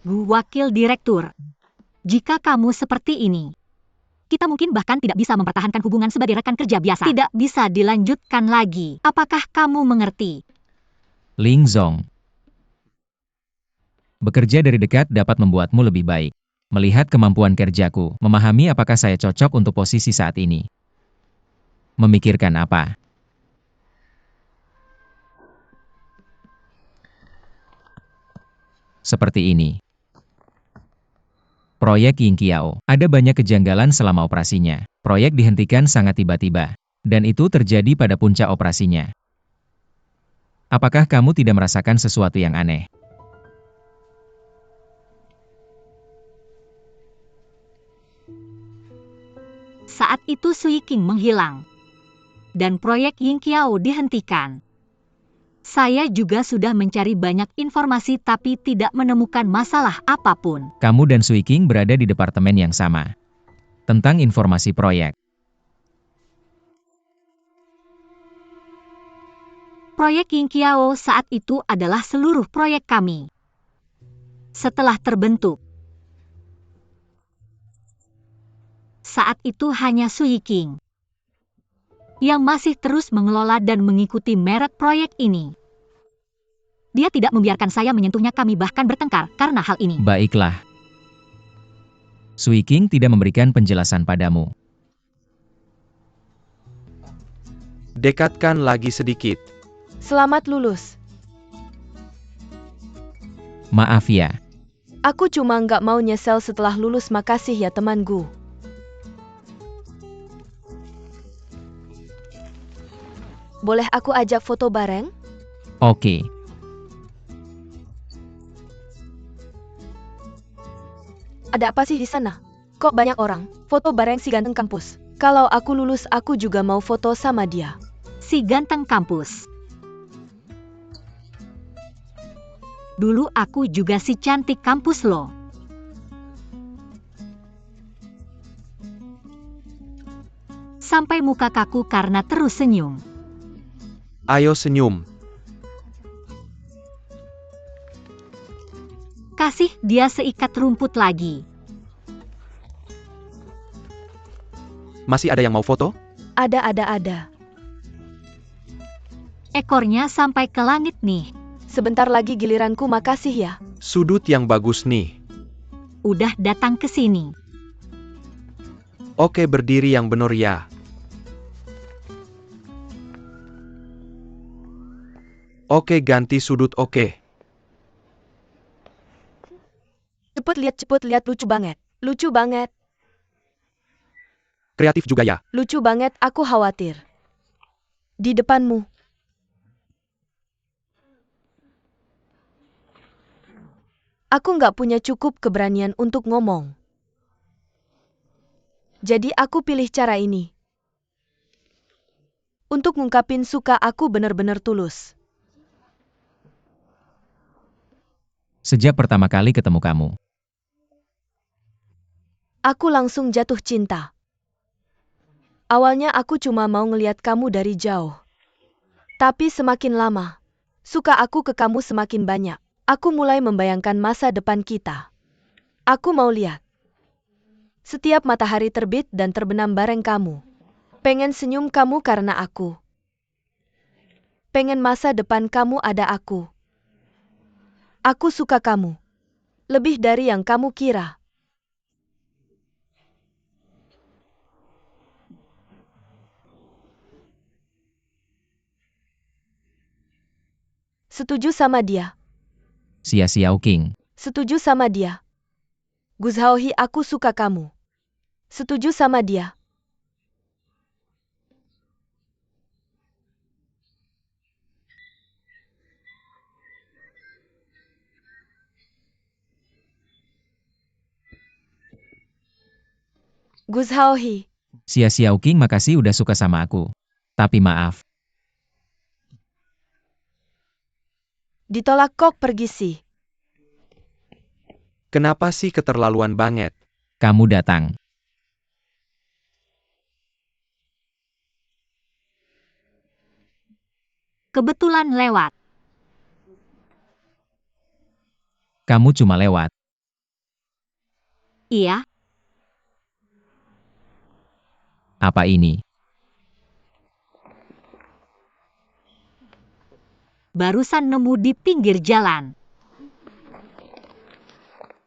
Bu Wakil Direktur, jika kamu seperti ini, kita mungkin bahkan tidak bisa mempertahankan hubungan sebagai rekan kerja biasa. Tidak bisa dilanjutkan lagi. Apakah kamu mengerti? Ling Zong. Bekerja dari dekat dapat membuatmu lebih baik. Melihat kemampuan kerjaku, memahami apakah saya cocok untuk posisi saat ini. Memikirkan apa? Seperti ini. Proyek Yingqiao. Ada banyak kejanggalan selama operasinya. Proyek dihentikan sangat tiba-tiba. Dan itu terjadi pada puncak operasinya. Apakah kamu tidak merasakan sesuatu yang aneh? Saat itu Sui Qing menghilang. Dan proyek Yingqiao dihentikan. Saya juga sudah mencari banyak informasi tapi tidak menemukan masalah apapun. Kamu dan Sui Qing berada di departemen yang sama. Tentang informasi proyek. Proyek Yingqiao saat itu adalah seluruh proyek kami. Setelah terbentuk. Saat itu hanya Sui Qing yang masih terus mengelola dan mengikuti merek proyek ini. Dia tidak membiarkan saya menyentuhnya, kami bahkan bertengkar karena hal ini. Baiklah. Sui Qing tidak memberikan penjelasan padamu. Dekatkan lagi sedikit. Selamat lulus. Maaf ya. Aku cuma nggak mau nyesel setelah lulus. Makasih ya temanku. Boleh aku ajak foto bareng? Oke. Ada apa sih di sana? Kok banyak orang? Foto bareng si ganteng kampus. Kalau aku lulus, aku juga mau foto sama dia. Si ganteng kampus. Dulu aku juga si cantik kampus loh. Sampai muka kaku karena terus senyum. Ayo senyum. Kasih dia seikat rumput lagi. Masih ada yang mau foto? Ada. Ekornya sampai ke langit nih. Sebentar lagi giliranku. Makasih ya. Sudut yang bagus nih. Udah datang ke sini. Oke, berdiri yang benar ya. Oke, ganti sudut. Oke. Cepet lihat. Lucu banget. Lucu banget. Kreatif juga ya. Lucu banget. Aku khawatir. Di depanmu. Aku nggak punya cukup keberanian untuk ngomong. Jadi aku pilih cara ini. Untuk ngungkapin suka aku bener-bener tulus. Sejak pertama kali ketemu kamu. Aku langsung jatuh cinta. Awalnya aku cuma mau ngeliat kamu dari jauh. Tapi semakin lama, suka aku ke kamu semakin banyak. Aku mulai membayangkan masa depan kita. Aku mau lihat. Setiap matahari terbit dan terbenam bareng kamu. Pengen senyum kamu karena aku. Pengen masa depan kamu ada aku. Aku suka kamu. Lebih dari yang kamu kira. Setuju sama dia. Xia Xiaoqing. Setuju sama dia. Gu Zhaohi, aku suka kamu. Setuju sama dia. Gu Zhaohi. Xia Xiaoqing, makasih udah suka sama aku. Tapi maaf, Ditolak kok pergi sih. Kenapa sih keterlaluan banget? kamu datang. Kebetulan lewat. Kamu cuma lewat. Iya, Apa ini? barusan nemu di pinggir jalan.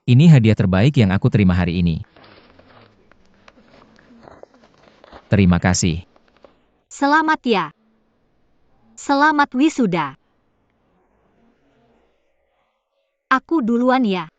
Ini hadiah terbaik yang aku terima hari ini. Terima kasih. Selamat ya. Selamat wisuda. Aku duluan ya.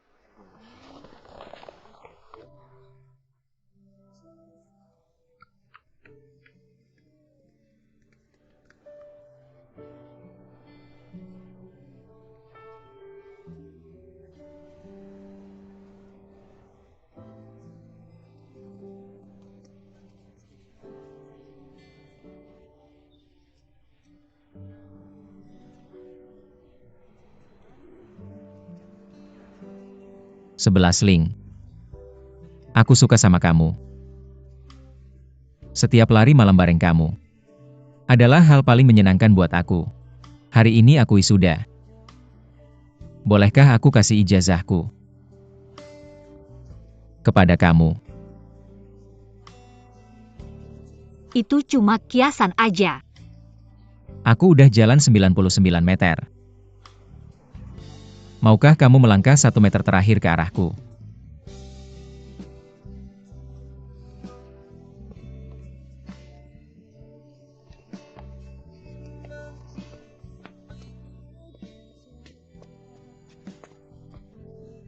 Sebelas link. Aku suka sama kamu. Setiap lari malam bareng kamu adalah hal paling menyenangkan buat aku. Hari ini aku wisuda. Bolehkah aku kasih ijazahku kepada kamu? Itu cuma kiasan aja. Aku udah jalan 99 meter. Maukah kamu melangkah 1 meter terakhir ke arahku?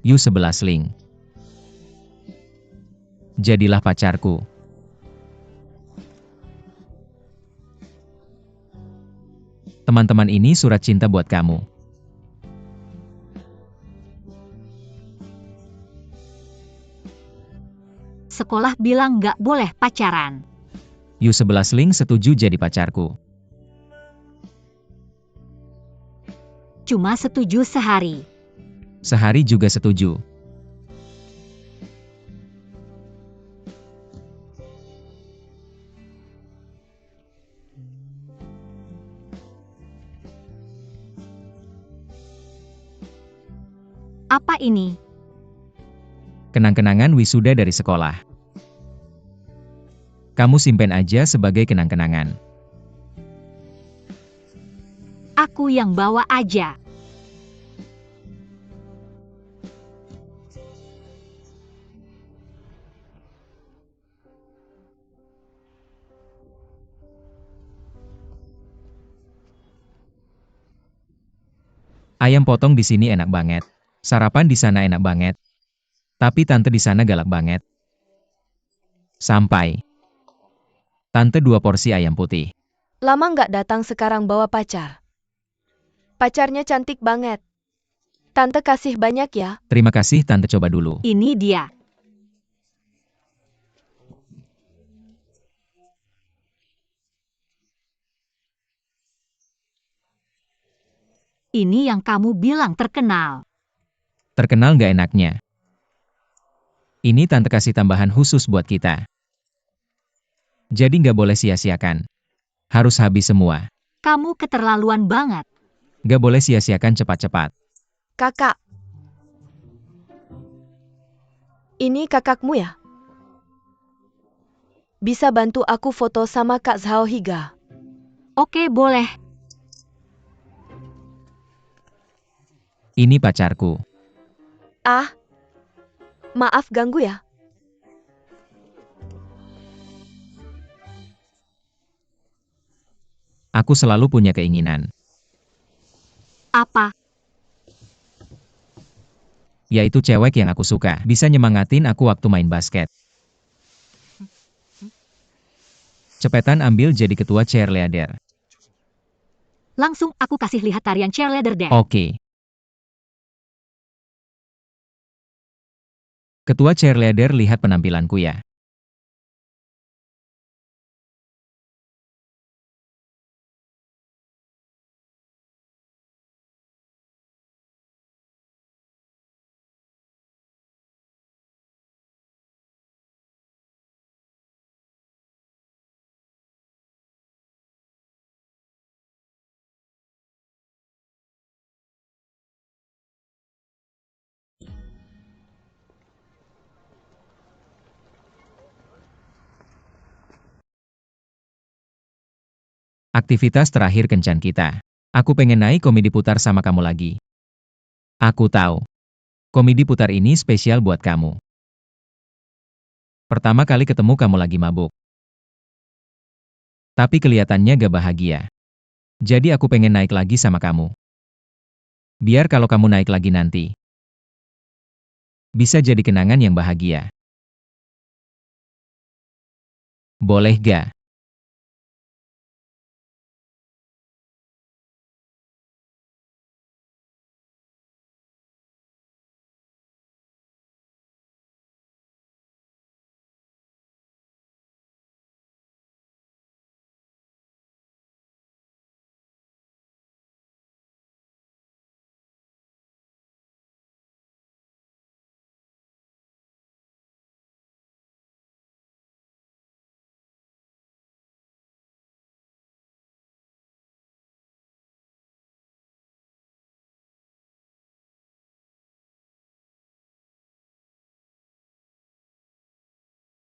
Yu 11 link. Jadilah pacarku. Teman-teman, ini surat cinta buat kamu. Sekolah bilang nggak boleh pacaran. Yu 11 link setuju jadi pacarku. Cuma setuju sehari. Sehari juga setuju. Apa ini? Kenang-kenangan wisuda dari sekolah. Kamu simpen aja sebagai kenang-kenangan. Aku yang bawa aja. Ayam potong di sini enak banget. Sarapan di sana enak banget. Tapi tante di sana galak banget. Sampai. Tante 2 porsi ayam putih. Lama nggak datang sekarang bawa pacar. Pacarnya cantik banget. Tante kasih banyak ya. Terima kasih, tante, coba dulu. Ini dia. Ini yang kamu bilang terkenal. Terkenal nggak enaknya. Ini tante kasih tambahan khusus buat kita. Jadi nggak boleh sia-siakan. Harus habis semua. Kamu keterlaluan banget. Nggak boleh sia-siakan cepat-cepat. Kakak. Ini kakakmu ya? Bisa bantu aku foto sama Kak Zhao Higa? Oke, boleh. Ini pacarku. Ah. Maaf ganggu ya. Aku selalu punya keinginan. Apa? Yaitu cewek yang aku suka. Bisa nyemangatin aku waktu main basket. Cepetan ambil jadi ketua cheerleader. Langsung aku kasih lihat tarian cheerleader deh. Oke. Ketua cheerleader, lihat penampilanku ya. Aktivitas terakhir kencan kita. Aku pengen naik komedi putar sama kamu lagi. Aku tahu. Komedi putar ini spesial buat kamu. Pertama kali ketemu kamu lagi mabuk. Tapi kelihatannya gak bahagia. Jadi aku pengen naik lagi sama kamu. Biar kalau kamu naik lagi nanti, bisa jadi kenangan yang bahagia. Boleh gak?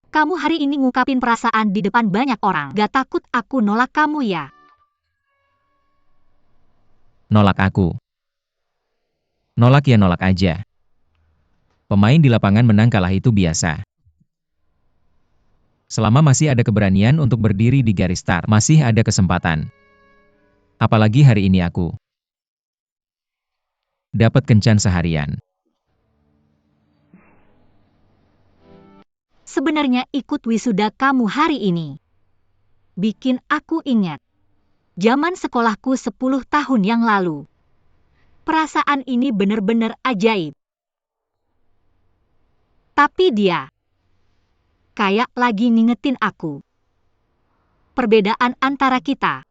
Kamu hari ini ngungkapin perasaan di depan banyak orang. Gak takut aku nolak kamu ya? Nolak aku. Nolak ya nolak aja. Pemain di lapangan menang kalah itu biasa. Selama masih ada keberanian untuk berdiri di garis start, masih ada kesempatan. Apalagi hari ini aku dapat kencan seharian. Sebenarnya ikut wisuda kamu hari ini bikin aku ingat zaman sekolahku 10 tahun yang lalu. Perasaan ini bener-bener ajaib. Tapi dia kayak lagi ngingetin aku perbedaan antara kita.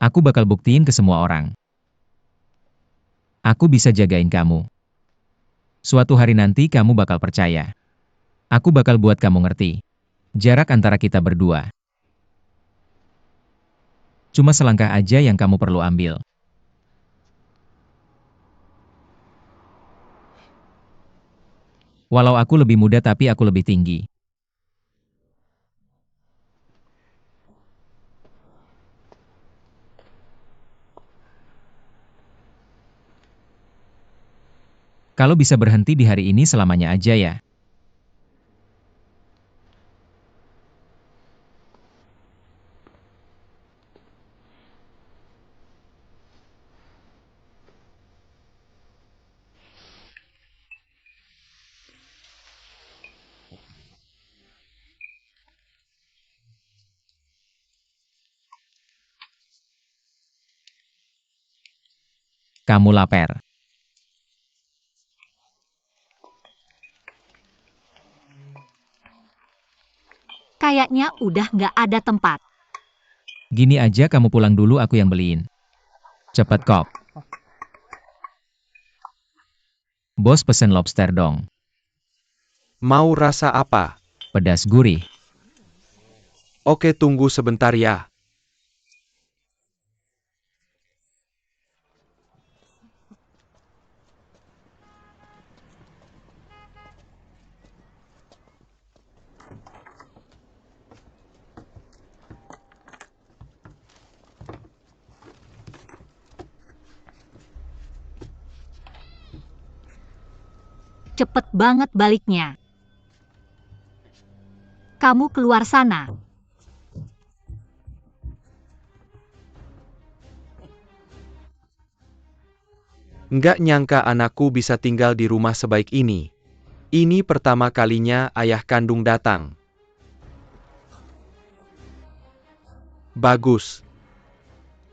Aku bakal buktiin ke semua orang. Aku bisa jagain kamu. Suatu hari nanti kamu bakal percaya. Aku bakal buat kamu ngerti. Jarak antara kita berdua cuma selangkah aja yang kamu perlu ambil. Walau aku lebih muda tapi aku lebih tinggi. Kalau bisa berhenti di hari ini selamanya aja ya. Kamu lapar. Kayaknya udah nggak ada tempat. Gini aja kamu pulang dulu aku yang beliin. Cepet kok. Bos pesen lobster dong. Mau rasa apa? Pedas gurih. Oke, tunggu sebentar ya. Cepet banget baliknya. Kamu keluar sana. Nggak nyangka anakku bisa tinggal di rumah sebaik ini. Ini pertama kalinya ayah kandung datang. Bagus.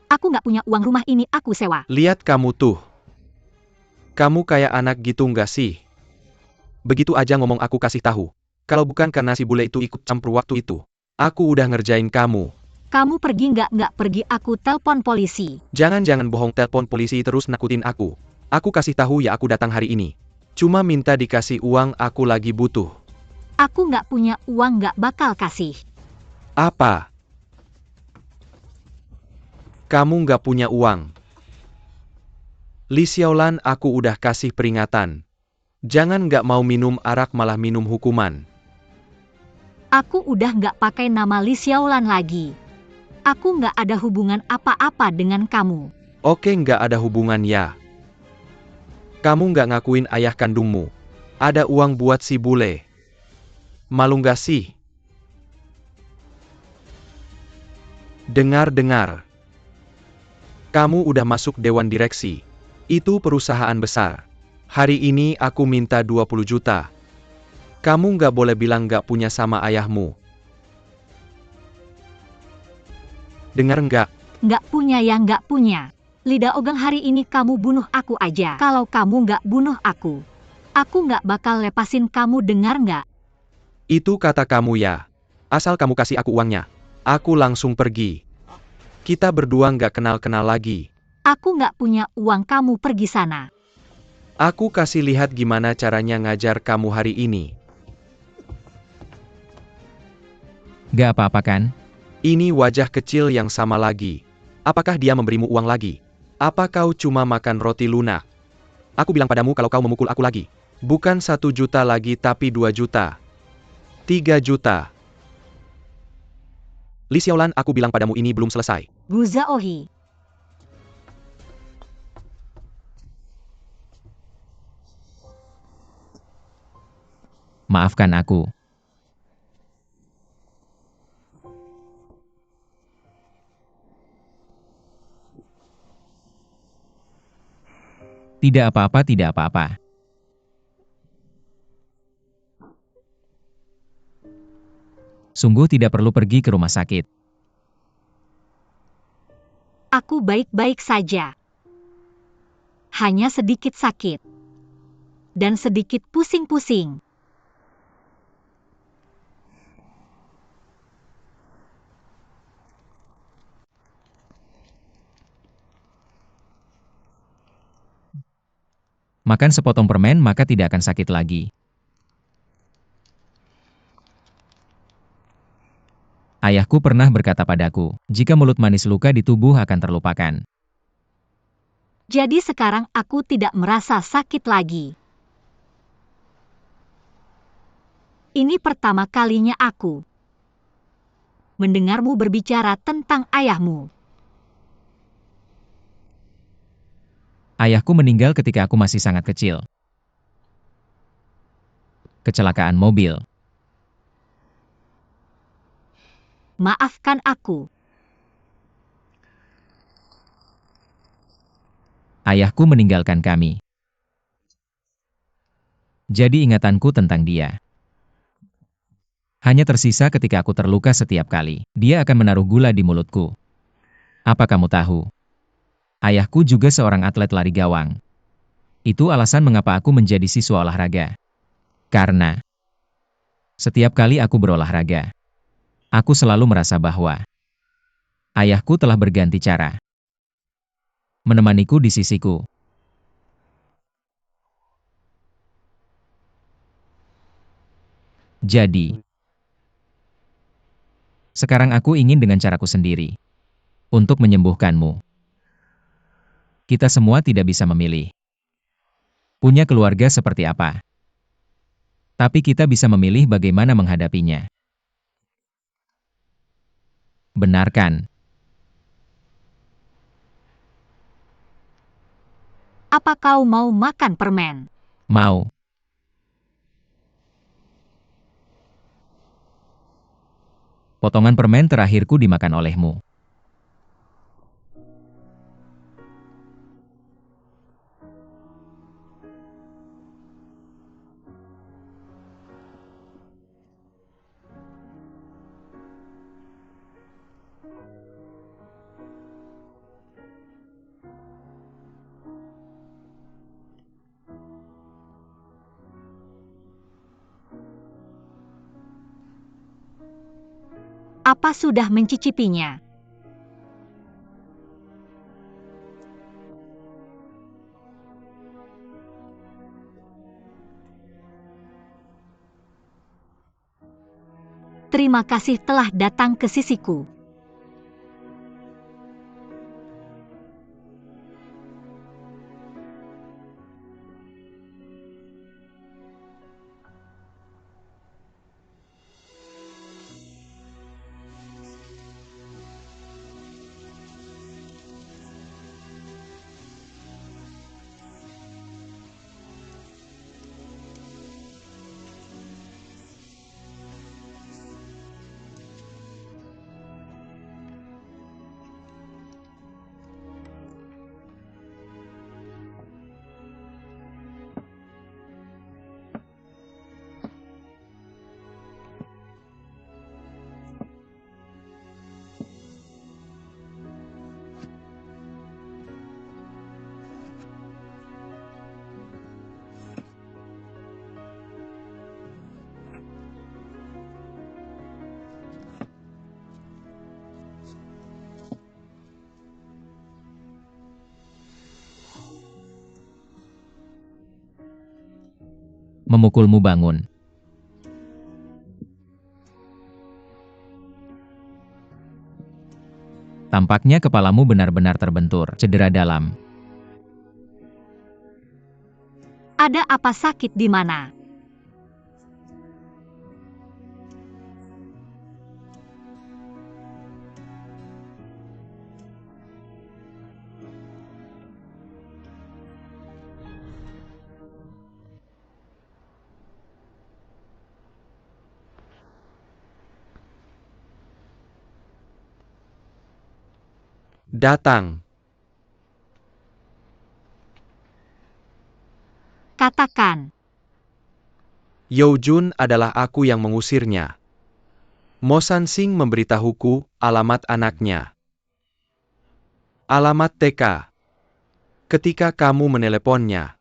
Aku nggak punya uang, rumah ini aku sewa. Lihat kamu tuh. Kamu kayak anak gitu nggak sih? Begitu aja ngomong aku kasih tahu. Kalau bukan karena si bule itu ikut campur waktu itu, aku udah ngerjain kamu. Kamu pergi nggak pergi, aku telpon polisi. Jangan bohong, telepon polisi terus nakutin aku. Aku kasih tahu ya aku datang hari ini. Cuma minta dikasih uang, aku lagi butuh. Aku nggak punya uang, nggak bakal kasih. Apa? Kamu nggak punya uang? Li Xiaolan, aku udah kasih peringatan. Jangan nggak mau minum arak malah minum hukuman. Aku udah nggak pakai nama Li Xiaolan lagi. Aku nggak ada hubungan apa-apa dengan kamu. Oke, nggak ada hubungan ya. Kamu nggak ngakuin ayah kandungmu. Ada uang buat si bule. Malu nggak sih? Dengar-dengar. Kamu udah masuk dewan direksi. Itu perusahaan besar. Hari ini aku minta 20 juta. Kamu nggak boleh bilang nggak punya sama ayahmu. Dengar nggak? Nggak punya ya nggak punya. Lidah Ogang, hari ini kamu bunuh aku aja. Kalau kamu nggak bunuh aku nggak bakal lepasin kamu, dengar nggak? Itu kata kamu ya. Asal kamu kasih aku uangnya, aku langsung pergi. Kita berdua nggak kenal-kenal lagi. Aku nggak punya uang, kamu pergi sana. Aku kasih lihat gimana caranya ngajar kamu hari ini. Gak apa-apa kan? Ini wajah kecil yang sama lagi. Apakah dia memberimu uang lagi? Apa kau cuma makan roti lunak? Aku bilang padamu kalau kau memukul aku lagi. Bukan 1 juta lagi tapi 2 juta. 3 juta. Li Xiaolan, aku bilang padamu ini belum selesai. Gu Zaohi. Maafkan aku. Tidak apa-apa, tidak apa-apa. Sungguh tidak perlu pergi ke rumah sakit. Aku baik-baik saja. Hanya sedikit sakit. Dan sedikit pusing-pusing. Makan sepotong permen maka tidak akan sakit lagi. Ayahku pernah berkata padaku, jika mulut manis luka di tubuh akan terlupakan. Jadi sekarang aku tidak merasa sakit lagi. Ini pertama kalinya aku mendengarmu berbicara tentang ayahmu. Ayahku meninggal ketika aku masih sangat kecil. Kecelakaan mobil. Maafkan aku. Ayahku meninggalkan kami. Jadi ingatanku tentang dia hanya tersisa ketika aku terluka setiap kali. Dia akan menaruh gula di mulutku. Apa kamu tahu? Ayahku juga seorang atlet lari gawang. Itu alasan mengapa aku menjadi siswa olahraga. Karena setiap kali aku berolahraga, aku selalu merasa bahwa ayahku telah berganti cara menemaniku di sisiku. Jadi, sekarang aku ingin dengan caraku sendiri untuk menyembuhkanmu. Kita semua tidak bisa memilih punya keluarga seperti apa. Tapi kita bisa memilih bagaimana menghadapinya. Benar kan? Apa kau mau makan permen? Mau. Potongan permen terakhirku dimakan olehmu. Apa sudah mencicipinya? Terima kasih telah datang ke sisiku. memukulmu bangun. Tampaknya kepalamu benar-benar terbentur, cedera dalam. Ada apa, sakit di mana? Datang. Katakan. Yeojun adalah aku yang mengusirnya. Mo Sansing memberitahuku alamat anaknya. Alamat TK. Ketika kamu meneleponnya.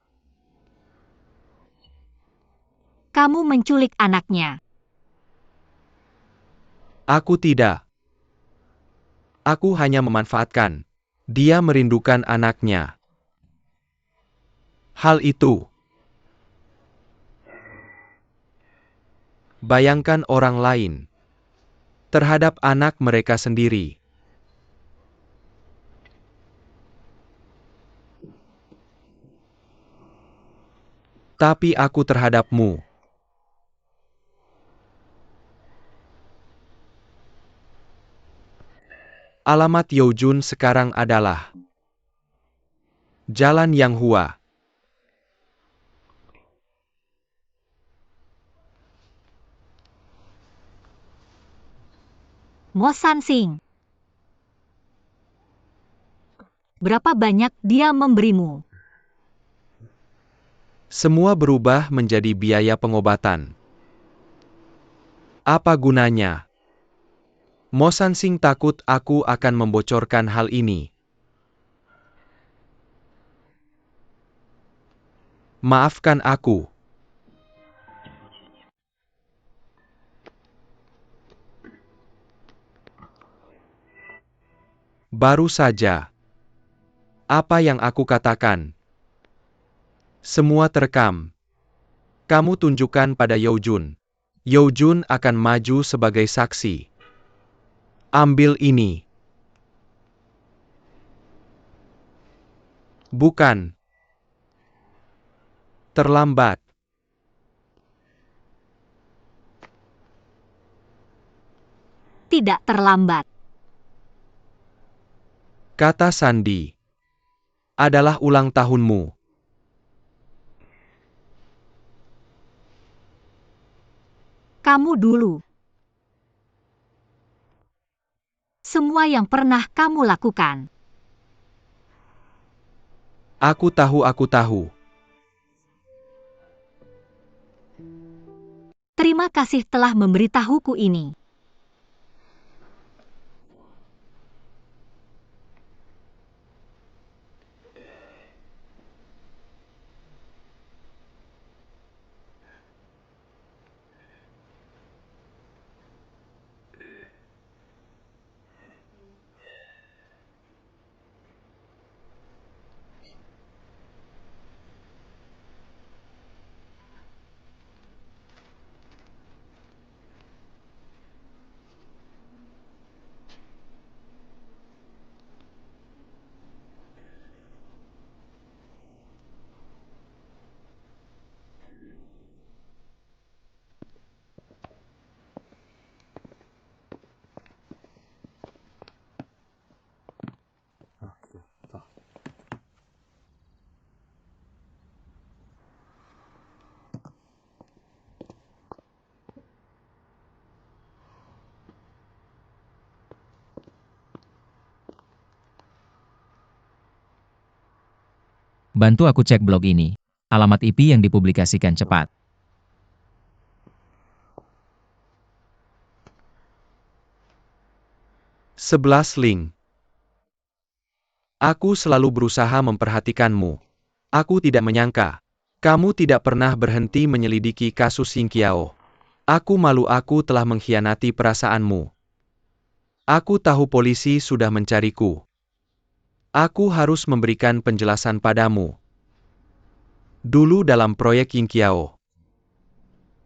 Kamu menculik anaknya. Aku tidak. Aku hanya memanfaatkan. Dia merindukan anaknya. Hal itu. Bayangkan orang lain. Terhadap anak mereka sendiri. Tapi aku terhadapmu. Alamat Yeojun sekarang adalah Jalan Yanghua. Mo Sansing. Berapa banyak dia memberimu? Semua berubah menjadi biaya pengobatan. Apa gunanya? Mo Sansing takut aku akan membocorkan hal ini. Maafkan aku. Baru saja. Apa yang aku katakan? Semua terekam. Kamu tunjukkan pada Yeojun. Yeojun akan maju sebagai saksi. Ambil ini. Bukan. Terlambat. Tidak terlambat. Kata Sandi. Adalah ulang tahunmu. Kamu dulu. Semua yang pernah kamu lakukan. Aku tahu. Terima kasih telah memberitahuku ini. Bantu aku cek blog ini. Alamat IP yang dipublikasikan cepat. Sebelas link. Aku selalu berusaha memperhatikanmu. Aku tidak menyangka. Kamu tidak pernah berhenti menyelidiki kasus Yingqiao. Aku malu aku telah mengkhianati perasaanmu. Aku tahu polisi sudah mencariku. Aku harus memberikan penjelasan padamu. Dulu dalam proyek Yingqiao.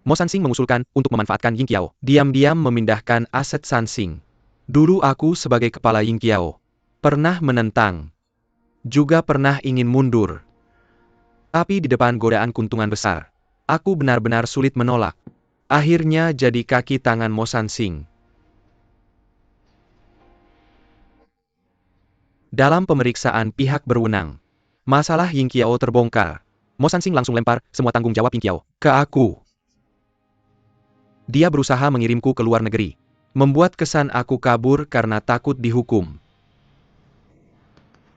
Mo Sansing mengusulkan untuk memanfaatkan Ying Qiao, diam-diam memindahkan aset Sansing. Dulu aku sebagai kepala Ying Qiao, pernah menentang, juga pernah ingin mundur. Tapi di depan godaan keuntungan besar, aku benar-benar sulit menolak. Akhirnya jadi kaki tangan Mo Sansing. Dalam pemeriksaan pihak berwenang, masalah Ying Qiao terbongkar. Mo Sansing langsung lempar semua tanggung jawab Ying Qiao ke aku. Dia berusaha mengirimku ke luar negeri, membuat kesan aku kabur karena takut dihukum.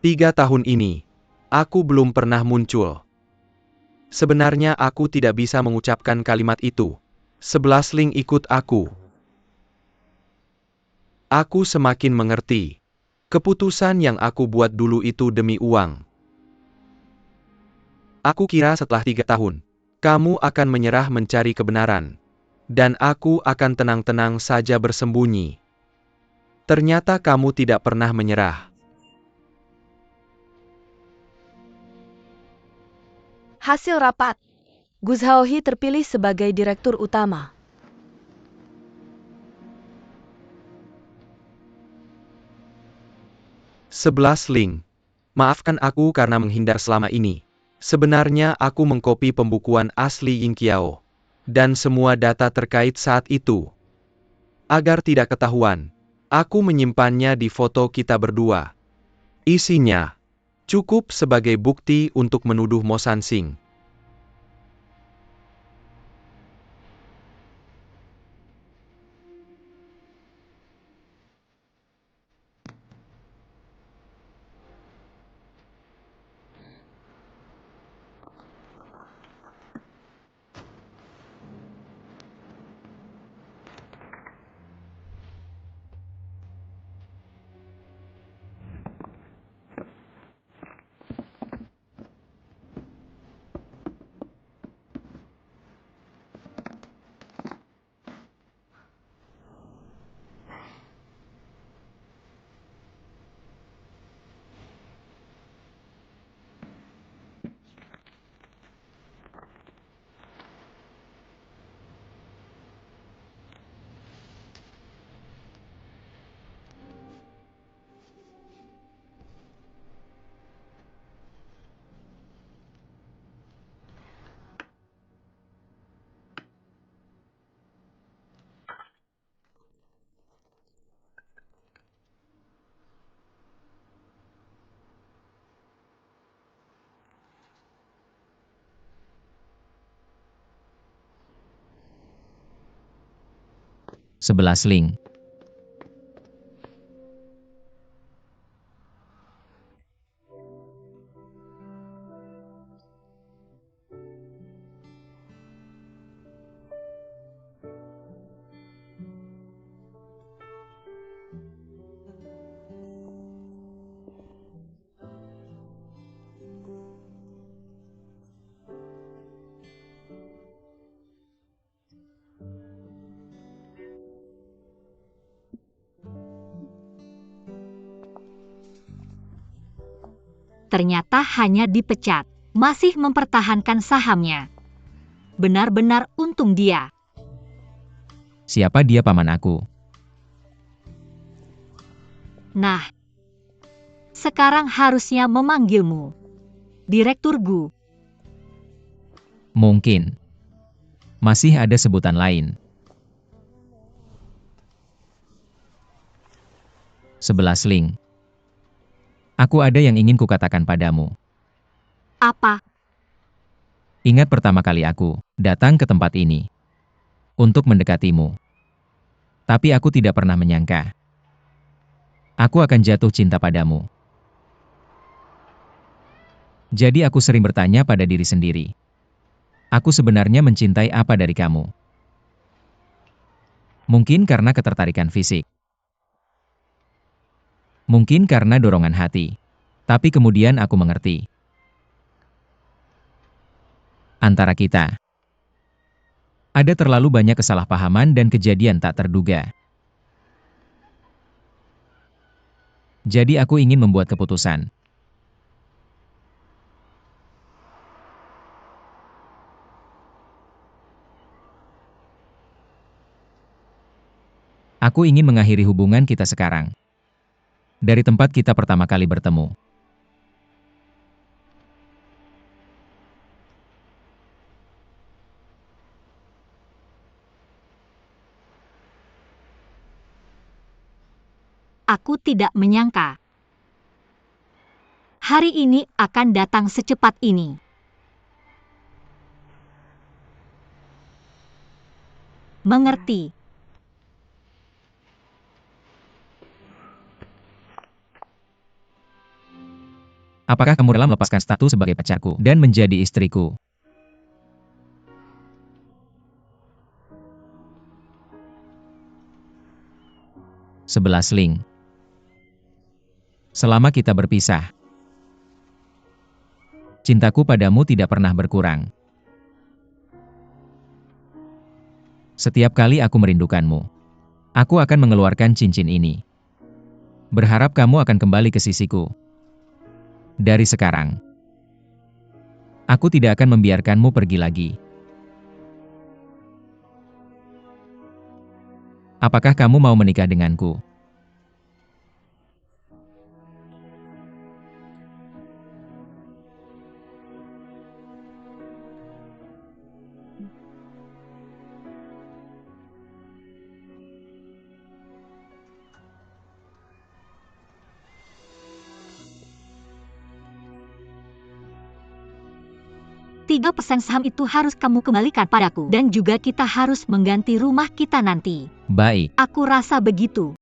3 tahun ini, aku belum pernah muncul. Sebenarnya aku tidak bisa mengucapkan kalimat itu. 11 Ling ikut aku. Aku semakin mengerti. Keputusan yang aku buat dulu itu demi uang. Aku kira setelah 3 tahun, kamu akan menyerah mencari kebenaran. Dan aku akan tenang-tenang saja bersembunyi. Ternyata kamu tidak pernah menyerah. Hasil rapat. Gu Zhaohe terpilih sebagai direktur utama. Sebelas Ling. Maafkan aku karena menghindar selama ini. Sebenarnya aku mengkopi pembukuan asli Ying Qiao. Dan semua data terkait saat itu. Agar tidak ketahuan, aku menyimpannya di foto kita berdua. Isinya cukup sebagai bukti untuk menuduh Mo Sansing. Sebelas Ling. Ternyata hanya dipecat, masih mempertahankan sahamnya. Benar-benar untung dia. Siapa dia paman aku? Nah, sekarang harusnya memanggilmu Direktur Gu. Mungkin. Masih ada sebutan lain. 11 Ling. Aku ada yang ingin kukatakan padamu. Apa? Ingat pertama kali aku datang ke tempat ini untuk mendekatimu. Tapi aku tidak pernah menyangka aku akan jatuh cinta padamu. Jadi aku sering bertanya pada diri sendiri. Aku sebenarnya mencintai apa dari kamu? Mungkin karena ketertarikan fisik. Mungkin karena dorongan hati. Tapi kemudian aku mengerti. Antara kita, ada terlalu banyak kesalahpahaman dan kejadian tak terduga. Jadi aku ingin membuat keputusan. Aku ingin mengakhiri hubungan kita sekarang. Dari tempat kita pertama kali bertemu. Aku tidak menyangka hari ini akan datang secepat ini. Mengerti. Apakah kamu rela melepaskan status sebagai pacarku dan menjadi istriku? Sebelas link. Selama kita berpisah, cintaku padamu tidak pernah berkurang. Setiap kali aku merindukanmu, aku akan mengeluarkan cincin ini. Berharap kamu akan kembali ke sisiku. Dari sekarang, aku tidak akan membiarkanmu pergi lagi. Apakah kamu mau menikah denganku? Tiga persen saham itu harus kamu kembalikan padaku. Dan juga kita harus mengganti rumah kita nanti. Baik. Aku rasa begitu.